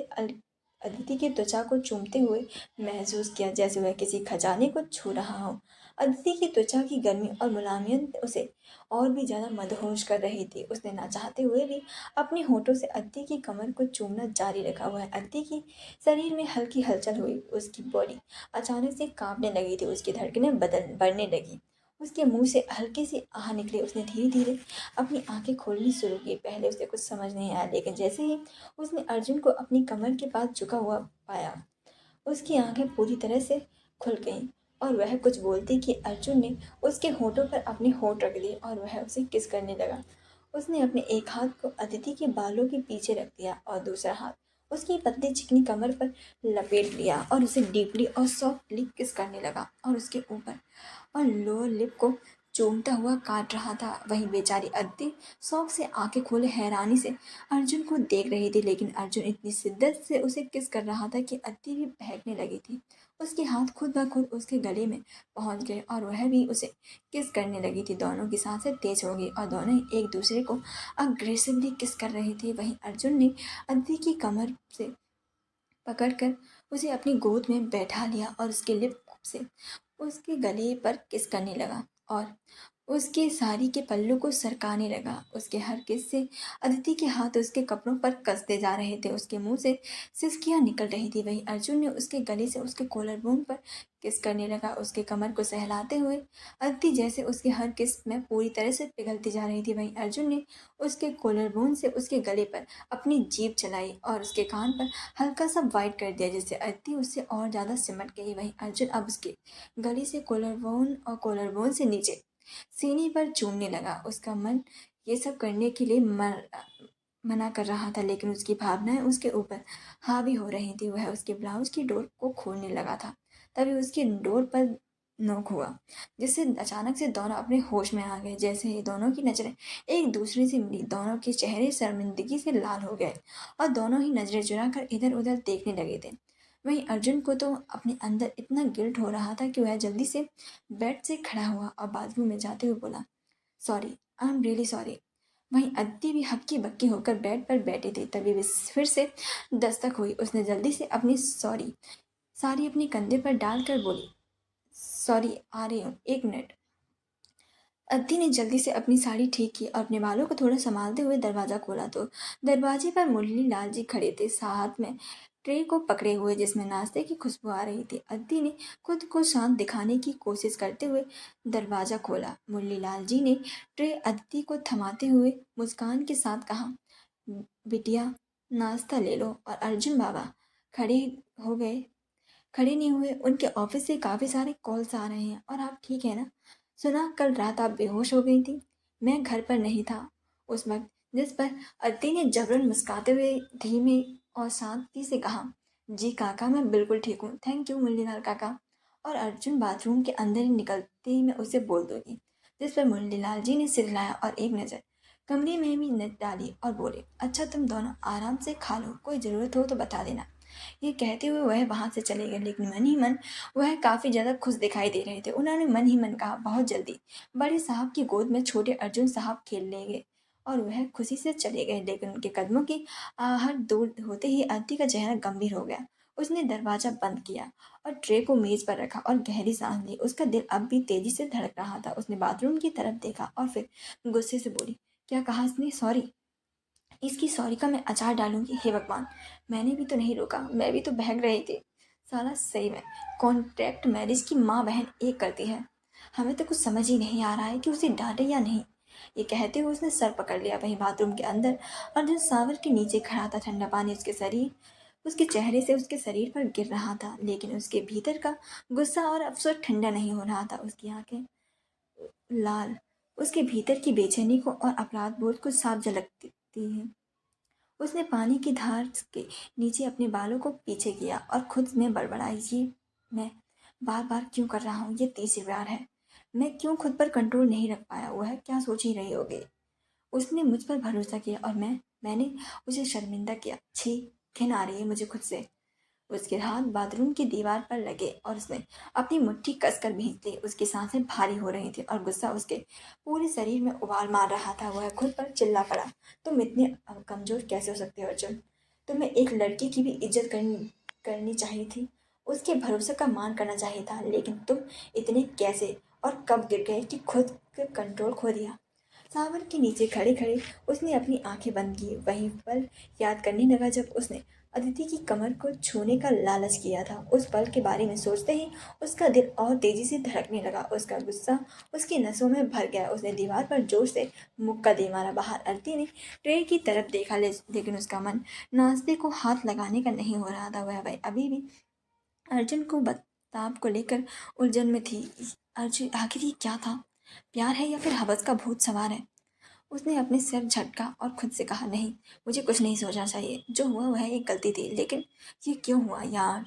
अदिति की त्वचा को चूमते हुए महसूस किया जैसे वह किसी खजाने को छू रहा हो। अदिति की त्वचा की गर्मी और मुलायमियत उसे और भी ज्यादा मदहोश कर रही थी। उसने ना चाहते हुए भी अपने होठों से अद्दी की कमर को चूमना जारी रखा। वह अद्दी की शरीर में हल्की हलचल हुई। उसकी बॉडी अचानक से कांपने लगी थी। उसकी धड़कनें बदल बढ़ने लगी। उसके मुंह से हल्के से आह निकले। उसने धीरे धीरे अपनी आंखें खोलनी शुरू की। पहले उसे कुछ समझ नहीं आया, लेकिन जैसे ही उसने अर्जुन को अपनी कमर के पास झुका हुआ पाया, उसकी आंखें पूरी तरह से खुल गईं और वह कुछ बोलती कि अर्जुन ने उसके होठों पर अपने होठ रख दिए और वह उसे किस करने लगा। उसने अपने एक हाथ को अदिति के बालों के पीछे रख दिया और दूसरा हाथ उसकी पतली चिकनी कमर पर लपेट लिया और उसे डीपली और सॉफ्टली किस करने लगा और उसके ऊपर और लोअर लिप को चूमता हुआ काट रहा था। वहीं बेचारी अद्दी शौक से आंखें खोले हैरानी से अर्जुन को देख रही थी, लेकिन अर्जुन इतनी शिद्दत से उसे किस कर रहा था कि अद्दी भी बहकने लगी थी। उसके हाथ खुद ब खुद उसके गले में पहुंच गए और वह भी उसे किस करने लगी थी। दोनों की सांसें तेज हो गई और दोनों ही एक दूसरे को अग्रेसिवली किस कर रही थी। वहीं अर्जुन ने अद्दी की कमर से पकड़कर उसे अपनी गोद में बैठा लिया और उसके लिप से उसके गले पर किस करने लगा और उसके साड़ी के पल्लू को सरकाने लगा। उसके हर किस से अदिति के हाथ उसके कपड़ों पर कसते जा रहे थे। उसके मुंह से सिसकियां निकल रही थी। वहीं अर्जुन ने उसके गले से उसके कॉलर बोन पर किस करने लगा, उसके कमर को सहलाते हुए। अदिति जैसे उसके हर किस में पूरी तरह से पिघलती जा रही थी। वहीं अर्जुन ने उसके कॉलर बोन से उसके गले पर अपनी जीभ चलाई और उसके कान पर हल्का सा वाइट कर दिया, जिससे अदिति उससे और ज्यादा सिमट गई। वहीं अर्जुन अब उसके गले से कॉलर बोन और कॉलर बोन से नीचे सीने पर चूमने लगा। उसका मन ये सब करने के लिए मना कर रहा था, लेकिन उसकी भावनाएं उसके ऊपर हावी हो रही थी। वह उसके ब्लाउज की डोर को खोलने लगा था, तभी उसकी डोर पर नोक हुआ, जिससे अचानक से दोनों अपने होश में आ गए। जैसे ही दोनों की नजरें एक दूसरे से मिली, दोनों के चेहरे शर्मिंदगी से लाल हो गए और दोनों ही नजरें चुराकर इधर उधर देखने लगे थे। वहीं अर्जुन को तो अपने अंदर इतना गिल्ट हो रहा था कि वह जल्दी से बेड से खड़ा हुआ और बाथरूम में जाते हुए बोला, sorry, I am really sorry. वहीं अदिति भी हक्की बक्की होकर बेड पर बैठी थी। तभी वे फिर से दस्तक हुई। उसने जल्दी से अपनी साड़ी अपने कंधे पर डालकर बोली, सॉरी, आ रही हूँ, एक मिनट। अद्दी ने जल्दी से अपनी साड़ी ठीक की और अपने बालों को थोड़ा संभालते हुए दरवाजा खोला तो दरवाजे पर मुरली लाल जी खड़े थे, साथ में ट्रे को पकड़े हुए जिसमें नाश्ते की खुशबू आ रही थी। अद्दी ने खुद को शांत दिखाने की कोशिश करते हुए दरवाजा खोला। मुरली लाल जी ने ट्रे अद्दी को थमाते हुए मुस्कान के साथ कहा, बिटिया, नाश्ता ले लो। और अर्जुन बाबा खड़े हो गए, खड़े नहीं हुए। उनके ऑफिस से काफ़ी सारे कॉल्स आ रहे हैं। और आप ठीक है ना? सुना कल रात आप बेहोश हो गई थी। मैं घर पर नहीं था उस वक्त। जिस पर अद्दी ने जबरन मुस्कुराते हुए धीमे और शांति से कहा, जी काका, मैं बिल्कुल ठीक हूँ, थैंक यू मुरलीलाल काका। और अर्जुन बाथरूम के अंदर ही निकलते ही मैं उसे बोल दूंगी। जिस पर मुरलीलाल जी ने सिर हिलाया और एक नज़र कमरे में भी न डाली और बोले, अच्छा तुम दोनों आराम से खा लो, कोई ज़रूरत हो तो बता देना। ये कहते हुए वह वहां से चले गए, लेकिन मन ही मन वह काफी ज्यादा खुश दिखाई दे रहे थे। उन्होंने मन ही मन कहा, बहुत जल्दी बड़े साहब की गोद में छोटे अर्जुन साहब खेल लेंगे। और वह खुशी से चले गए, लेकिन उनके कदमों की आहट दूर होते ही आरती का चेहरा गंभीर हो गया। उसने दरवाजा बंद किया और ट्रे को मेज पर रखा और गहरी सांस ली। उसका दिल अब भी तेजी से धड़क रहा था। उसने बाथरूम की तरफ देखा और फिर गुस्से से बोली, क्या कहा इसने? सॉरी? इसकी सॉरी का मैं अचार डालूंगी। हे भगवान, मैंने भी तो नहीं रोका, मैं भी तो बहक रही थी। साला सही में कॉन्ट्रैक्ट मैरिज की माँ बहन एक करती है। हमें तो कुछ समझ ही नहीं आ रहा है कि उसे डांटे या नहीं। ये कहते हुए उसने सर पकड़ लिया। वहीं बाथरूम के अंदर अर्जुन सावर के नीचे खड़ा था। ठंडा पानी उसके चेहरे से उसके शरीर पर गिर रहा था, लेकिन उसके भीतर का गुस्सा और अफसोस ठंडा नहीं हो रहा था। उसकी आंखें लाल, उसके भीतर की बेचैनी को और अपराध बोध को साफ झलकती है। उसने पानी की धार के नीचे अपने बालों को पीछे किया और खुद में बड़बड़ाई, ये मैं बार बार क्यों कर रहा हूँ? ये तीसरी बार है। मैं क्यों खुद पर कंट्रोल नहीं रख पाया? वह क्या सोच ही रही होगी? उसने मुझ पर भरोसा किया और मैंने उसे शर्मिंदा किया। छी, घिन आ रही है मुझे खुद से। उसके हाथ बाथरूम की दीवार पर लगे और उसने अपनी मुट्ठी कसकर भींच ली। उसकी सांसें भारी हो रही थी और गुस्सा उसके पूरे शरीर में उबाल मार रहा था। वह खुद पर चिल्ला पड़ा, तुम इतने कमजोर कैसे हो सकते हो अर्जुन? तुम्हें एक लड़की की भी इज्जत करनी चाहिए थी, उसके भरोसे का मान करना चाहिए था, लेकिन तुम इतने कैसे और कब गिर गए कि खुद का कंट्रोल खो दिया? सावर के नीचे खड़े खड़े उसने अपनी आंखें बंद की। वही पल याद करने लगा जब उसने अदिति की कमर को छूने का लालच किया था। उस पल के बारे में सोचते ही उसका दिल और तेजी से धड़कने लगा। उसका गुस्सा उसकी नसों में भर गया। उसने दीवार पर जोर से मुक्का दे मारा। बाहर अदिति ने ट्रे की तरफ देखा, लेकिन उसका मन नाश्ते को हाथ लगाने का नहीं हो रहा था। वह भाई अभी भी अर्जुन को बत्ताब को लेकर उलझन में थी। अर्जुन आखिर ये क्या था? प्यार है या फिर हवस का भूत सवार है? उसने अपने सिर झटका और खुद से कहा, नहीं, मुझे कुछ नहीं सोचना चाहिए। जो हुआ वह एक गलती थी, लेकिन ये क्यों हुआ यार?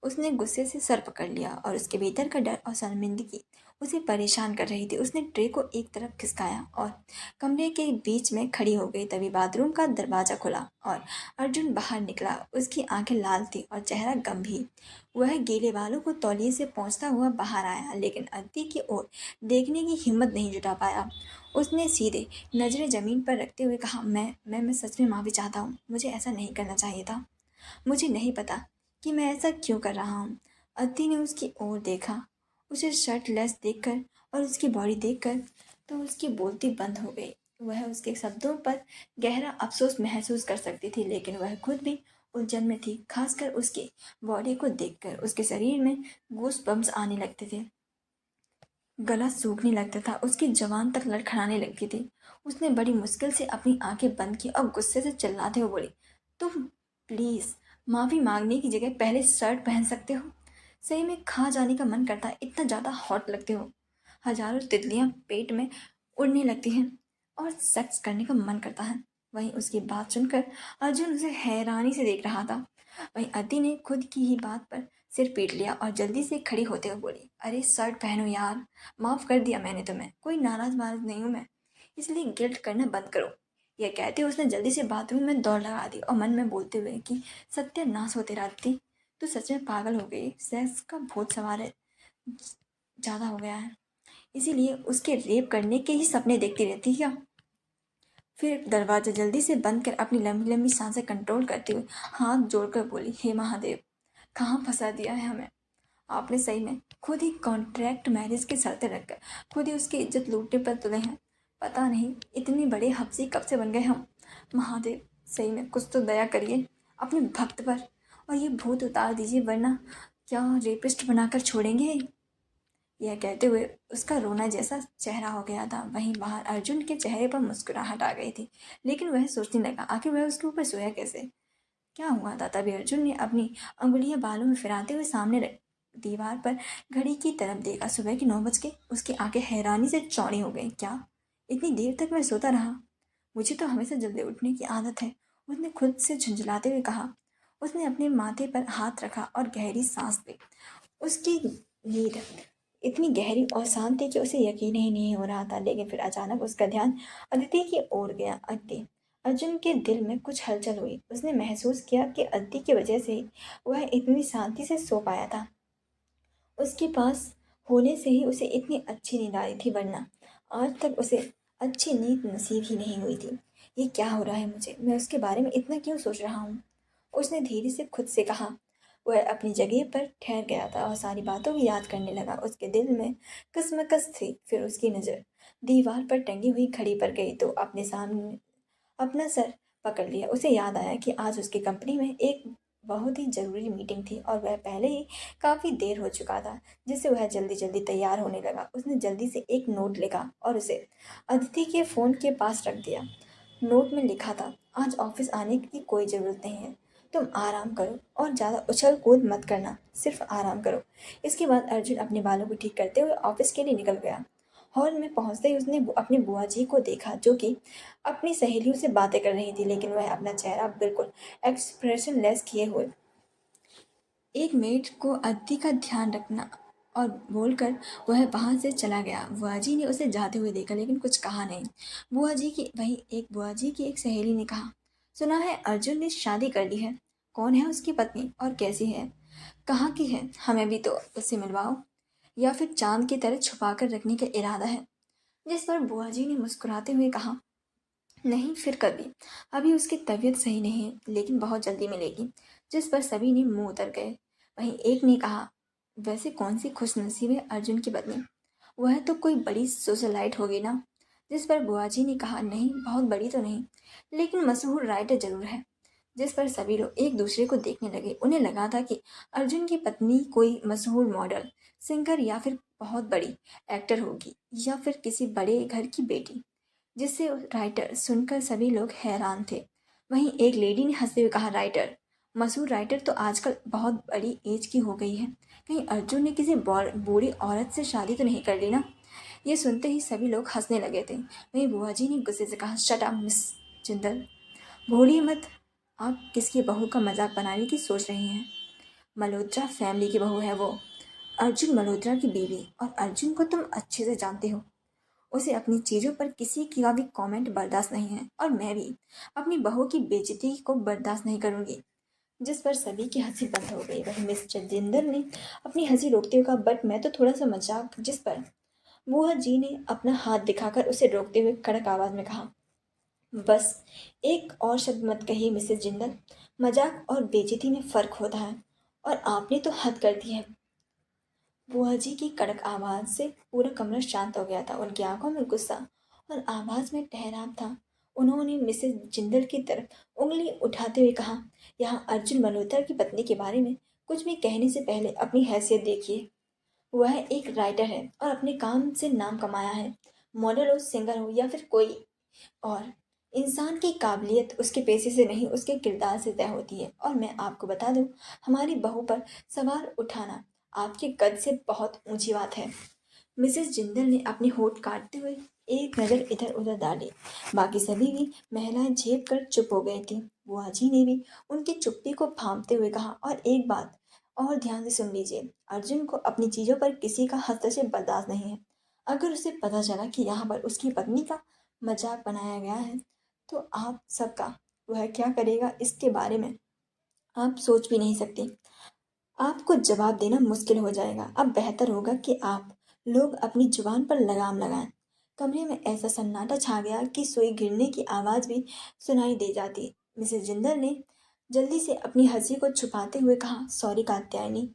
उसने गुस्से से सर पकड़ लिया और उसके भीतर का डर और शर्मिंदगी उसे परेशान कर रही थी। उसने ट्रे को एक तरफ खिसकाया और कमरे के बीच में खड़ी हो गई। तभी बाथरूम का दरवाजा खुला और अर्जुन बाहर निकला। उसकी आंखें लाल थी और चेहरा गंभीर। वह गीले बालों को तौलिए से पोंछता हुआ बाहर आया, लेकिन अदिति की ओर देखने की हिम्मत नहीं जुटा पाया। उसने सीधे नजरें जमीन पर रखते हुए कहा, मैं सच में माफ़ी चाहता हूँ। मुझे ऐसा नहीं करना चाहिए था। मुझे नहीं पता कि मैं ऐसा क्यों कर रहा हूँ। अदिति ने उसकी ओर देखा। उसे शर्टलेस देखकर और उसकी बॉडी देखकर तो उसकी बोलती बंद हो गई। वह उसके शब्दों पर गहरा अफसोस महसूस कर सकती थी, लेकिन वह खुद भी उलझन में थी, खासकर उसकी बॉडी को देखकर। उसके शरीर में गूस बम्स आने लगते थे, गला सूखने लगता था, उसकी जबान तक लड़खड़ाने लगती थी। उसने बड़ी मुश्किल से अपनी आंखें बंद की और गुस्से से चिल्लाते हुए बोली, तुम प्लीज माफी मांगने की जगह पहले शर्ट पहन सकते हो। सही में खा जाने का मन करता है, इतना ज्यादा हॉट लगते हो। हजारों तितलियां पेट में उड़ने लगती हैं और सेक्स करने का मन करता है। वहीं उसकी बात सुनकर अर्जुन उसे हैरानी से देख रहा था। वहीं अति ने खुद की ही बात पर सिर पीट लिया और जल्दी से खड़ी होते हुए बोली, अरे शर्ट पहनो यार, माफ कर दिया मैंने तुम्हें, कोई नाराज वाराज नहीं हूं मैं, इसलिए गिल्ट करना बंद करो। यह कहते हुए उसने जल्दी से बाथरूम में दौड़ लगा दी और मन में बोलते हुए कि सत्यानाश हो तेरा अत्ती, तू सच में पागल हो गई, सेक्स का भूत सवार है, ज्यादा हो गया है, इसीलिए उसके रेप करने के ही सपने देखती रहती है क्या। फिर दरवाजा जल्दी से बंद कर अपनी लंबी लंबी सांसें कंट्रोल करते हुए हाथ जोड़कर बोली, हे महादेव, कहाँ फंसा दिया है हमें आपने। सही में खुद ही कॉन्ट्रैक्ट मैरिज की शर्तें रखकर खुद ही उसकी इज्जत लूटने पर तुले हैं। पता नहीं इतने बड़े हफ्सी कब से बन गए हम। महादेव, सही में कुछ तो दया करिए अपने भक्त पर और ये भूत उतार दीजिए, वरना क्या रेपिस्ट बनाकर छोड़ेंगे। यह कहते हुए उसका रोना जैसा चेहरा हो गया था। वहीं बाहर अर्जुन के चेहरे पर मुस्कुराहट आ गई थी, लेकिन वह सोचने लगा आखिर वह उसके ऊपर सोया कैसे, क्या हुआ था। तभी अर्जुन ने अपनी अंगुलियां बालों में फिराते हुए सामने दीवार पर घड़ी की तरफ देखा। सुबह के 9 बज के उसकी आंखें हैरानी से चौड़ी हो गई। क्या इतनी देर तक मैं सोता रहा, मुझे तो हमेशा जल्दी उठने की आदत है, उसने खुद से झुंझलाते हुए कहा। उसने अपने माथे पर हाथ रखा और गहरी सांस ली। उसकी नींद इतनी गहरी और शांत थी कि उसे यकीन ही नहीं हो रहा था। लेकिन फिर अचानक उसका ध्यान अदिति की ओर गया। अदिति, अर्जुन के दिल में कुछ हलचल हुई। उसने महसूस किया कि अदिति की वजह से ही वह इतनी शांति से सो पाया था। उसके पास होने से ही उसे इतनी अच्छी नींद आई थी, वरना आज तक उसे अच्छी नींद नसीब ही नहीं हुई थी। ये क्या हो रहा है मुझे, मैं उसके बारे में इतना क्यों सोच रहा हूँ, उसने धीरे से खुद से कहा। वह अपनी जगह पर ठहर गया था और सारी बातों को याद करने लगा। उसके दिल में कसमकस थी। फिर उसकी नज़र दीवार पर टंगी हुई घड़ी पर गई तो अपने सामने अपना सर पकड़ लिया। उसे याद आया कि आज उसकी कंपनी में एक बहुत ही जरूरी मीटिंग थी और वह पहले ही काफी देर हो चुका था, जिससे वह जल्दी जल्दी तैयार होने लगा। उसने जल्दी से एक नोट लिखा और उसे अदिति के फोन के पास रख दिया। नोट में लिखा था, आज ऑफिस आने की कोई ज़रूरत नहीं है, तुम आराम करो और ज़्यादा उछल कूद मत करना, सिर्फ आराम करो। इसके बाद अर्जुन अपने बालों को ठीक करते हुए ऑफिस के लिए निकल गया। हॉल में पहुंचते ही उसने अपनी बुआ जी को देखा, जो कि अपनी सहेलियों से बातें कर रही थी, लेकिन वह अपना चेहरा बिल्कुल एक्सप्रेशन लेस किए हुए एक मिनट को अद्दी का ध्यान रखना और बोलकर वह वहां से चला गया। बुआ जी ने उसे जाते हुए देखा, लेकिन कुछ कहा नहीं। बुआ जी की एक सहेली ने कहा, सुना है अर्जुन ने शादी कर ली है, कौन है उसकी पत्नी और कैसी है, कहाँ की है, हमें भी तो उससे मिलवाओ, या फिर चांद की तरह छुपा कर रखने का इरादा है। जिस पर बुआ जी ने मुस्कुराते हुए कहा, नहीं फिर कभी, अभी उसकी तबीयत सही नहीं है, लेकिन बहुत जल्दी मिलेगी। जिस पर सभी ने मुंह उतर गए। वहीं एक ने कहा, वैसे कौन सी खुशनसीब है अर्जुन की पत्नी, वह तो कोई बड़ी सोशलाइट होगी ना। जिस पर बुआ जी ने कहा, नहीं बहुत बड़ी तो नहीं, लेकिन मशहूर राइटर जरूर है। जिस पर सभी लोग एक दूसरे को देखने लगे। उन्हें लगा था कि अर्जुन की पत्नी कोई मशहूर मॉडल, सिंगर या फिर बहुत बड़ी एक्टर होगी, या फिर किसी बड़े घर की बेटी। जिससे राइटर सुनकर सभी लोग हैरान थे। वहीं एक लेडी ने हंसते हुए कहा, राइटर, मशहूर राइटर तो आजकल बहुत बड़ी एज की हो गई है, कहीं अर्जुन ने किसी बूढ़ी औरत से शादी तो नहीं कर ली ना। ये सुनते ही सभी लोग हंसने लगे थे। वहीं बुआ जी ने गुस्से से कहा, शट अप मिस जिंदल, भूलिए मत, आप किसकी बहू का मजाक बनाने की सोच रही हैं। मल्होत्रा फैमिली की बहू है वो, अर्जुन मल्होत्रा की बीवी, और अर्जुन को तुम अच्छे से जानते हो। उसे अपनी चीज़ों पर किसी का भी कमेंट बर्दाश्त नहीं है, और मैं भी अपनी बहू की बेइज्जती को बर्दाश्त नहीं करूंगी। जिस पर सभी की हंसी बंद हो गई। वहीं मिस्टर जिंदल ने अपनी हंसी रोकते हुए कहा, बट मैं तो थोड़ा सा मजाक। जिस पर बुआ जी ने अपना हाथ दिखाकर उसे रोकते हुए कड़क आवाज में कहा, बस एक और शब्द मत कहिए मिसेस जिंदल, मजाक और बेइज्जती में फर्क होता है, और आपने तो हद कर दी है। बुआ जी की कड़क आवाज से पूरा कमरा शांत हो गया था। उनकी आंखों में गुस्सा और आवाज में ठहराव था। उन्होंने मिसेस जिंदल की तरफ उंगली उठाते हुए कहा, यहाँ अर्जुन मल्होत्रा की पत्नी के बारे में कुछ भी कहने से पहले अपनी हैसियत देखिए। वह एक राइटर है और अपने काम से नाम कमाया है। मॉडल हो, सिंगर हो या फिर कोई और, इंसान की काबिलियत उसके पेशे से नहीं उसके किरदार से तय होती है। और मैं आपको बता दूं, हमारी बहू पर सवाल उठाना आपके कद से बहुत ऊंची बात है। मिसेस जिंदल ने अपनी होठ काटते हुए एक नज़र इधर उधर डाली। बाकी सभी भी महिलाएं झेप कर चुप हो गई थी। बुआ जी ने भी उनकी चुप्पी को भांपते हुए कहा, और एक बात और ध्यान से सुन लीजिए, अर्जुन को अपनी चीजों पर किसी का हस्तक्षेप बर्दाश्त नहीं है। अगर उसे पता चला कि यहाँ पर उसकी पत्नी का मजाक बनाया गया है तो आप सबका वह क्या करेगा, इसके बारे में आप सोच भी नहीं सकती। आपको जवाब देना मुश्किल हो जाएगा। अब बेहतर होगा कि आप लोग अपनी जुबान पर लगाम लगाएं। कमरे में ऐसा सन्नाटा छा गया कि सुई गिरने की आवाज भी सुनाई दे जाती। मिसेस जिंदल ने जल्दी से अपनी हंसी को छुपाते हुए कहा, सॉरी कात्यायनी,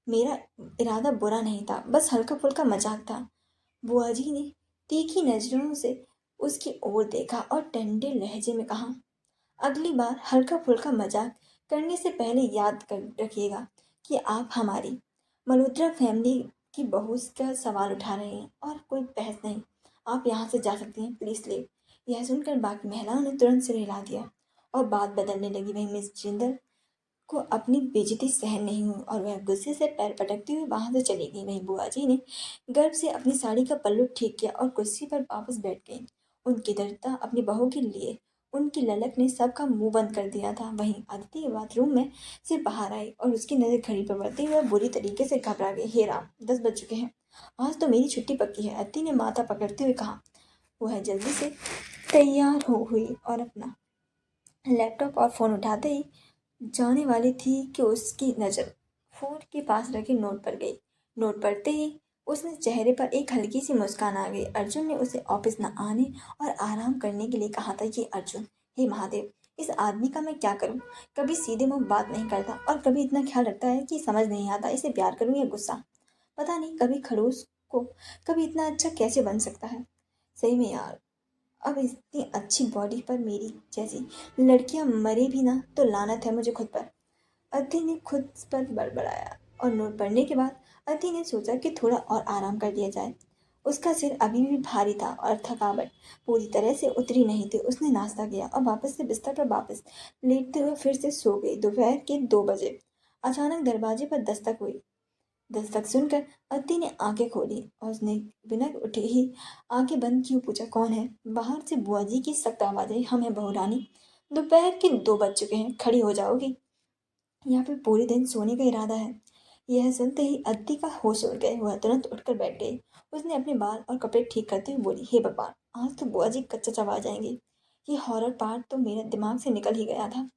मेरा इरादा बुरा नहीं था, बस हल्का फुल्का मजाक था। बुआ जी ने तीखी नजरों से उसकी ओर देखा और ठंडे लहजे में कहा, अगली बार हल्का फुल्का मजाक करने से पहले याद कर रखिएगा कि आप हमारी मल्होत्रा फैमिली की बहू का सवाल उठा रहे हैं और कोई बहस नहीं। आप यहाँ से जा सकती हैं, प्लीज लीव। यह सुनकर बाकी महिलाओं ने तुरंत सिर हिला दिया और बात बदलने लगी। वहीं मिस जिंदल को अपनी बेइज्जती सहन नहीं हुई और वह गुस्से से पैर पटकती हुई वहां से चली गई। वहीं बुआ जी ने गर्व से अपनी साड़ी का पल्लू ठीक किया और कुर्सी पर वापस बैठ गई। उनकी दृढ़ता अपनी बहू के लिए उनकी ललक ने सबका मुंह बंद कर दिया था। वहीं अदिति बाथरूम में से बाहर आई और उसकी नजर घड़ी पर पड़ते हुए बुरी तरीके से घबरा गई। हे राम, 10 बज चुके हैं, आज तो मेरी छुट्टी पक्की है, अदिति ने माथा पकड़ते हुए कहा। वह जल्दी से तैयार हो हुई और अपना लैपटॉप और फोन उठाते ही जाने वाली थी कि उसकी नज़र फोन के पास रखे नोट पर गई। नोट पढ़ते ही उसने चेहरे पर एक हल्की सी मुस्कान आ गई। अर्जुन ने उसे ऑफिस न आने और आराम करने के लिए कहा था। कि अर्जुन, हे महादेव, इस आदमी का मैं क्या करूं? कभी सीधे मुंह बात नहीं करता और कभी इतना ख्याल रखता है कि समझ नहीं आता इसे प्यार करूं या गुस्सा। पता नहीं कभी खड़ूस को कभी इतना अच्छा कैसे बन सकता है। सही में यार, अब इतनी अच्छी बॉडी पर मेरी जैसी लड़कियां मरे भी ना तो लानत है मुझे खुद पर। अति ने खुद पर बड़बड़ाया और नोट पढ़ने के बाद अति ने सोचा कि थोड़ा और आराम कर लिया जाए। उसका सिर अभी भी भारी था और थकावट पूरी तरह से उतरी नहीं थी। उसने नाश्ता किया और वापस से बिस्तर पर वापस लेटते हुए फिर से सो गई। दोपहर के 2 बजे अचानक दरवाजे पर दस्तक हुई। दस्तक सुनकर अत्ती ने आंखें खोली और उसने बिना उठे ही आंखें बंद किए पूछा, कौन है? बाहर से बुआ जी की सख्त आवाज आई, हम है बहू रानी, दोपहर के 2 बज चुके हैं, खड़ी हो जाओगी या फिर पूरे दिन सोने का इरादा है? यह सुनते ही अद्दी का होश उड़ गए। वह तुरंत उठकर बैठ गई। उसने अपने बाल और कपड़े ठीक करते हुए बोली, हे भगवान, आज तो बुआ जी कच्चा चबा जाएंगी। ये हॉरर पार्ट तो मेरे दिमाग से निकल ही गया था।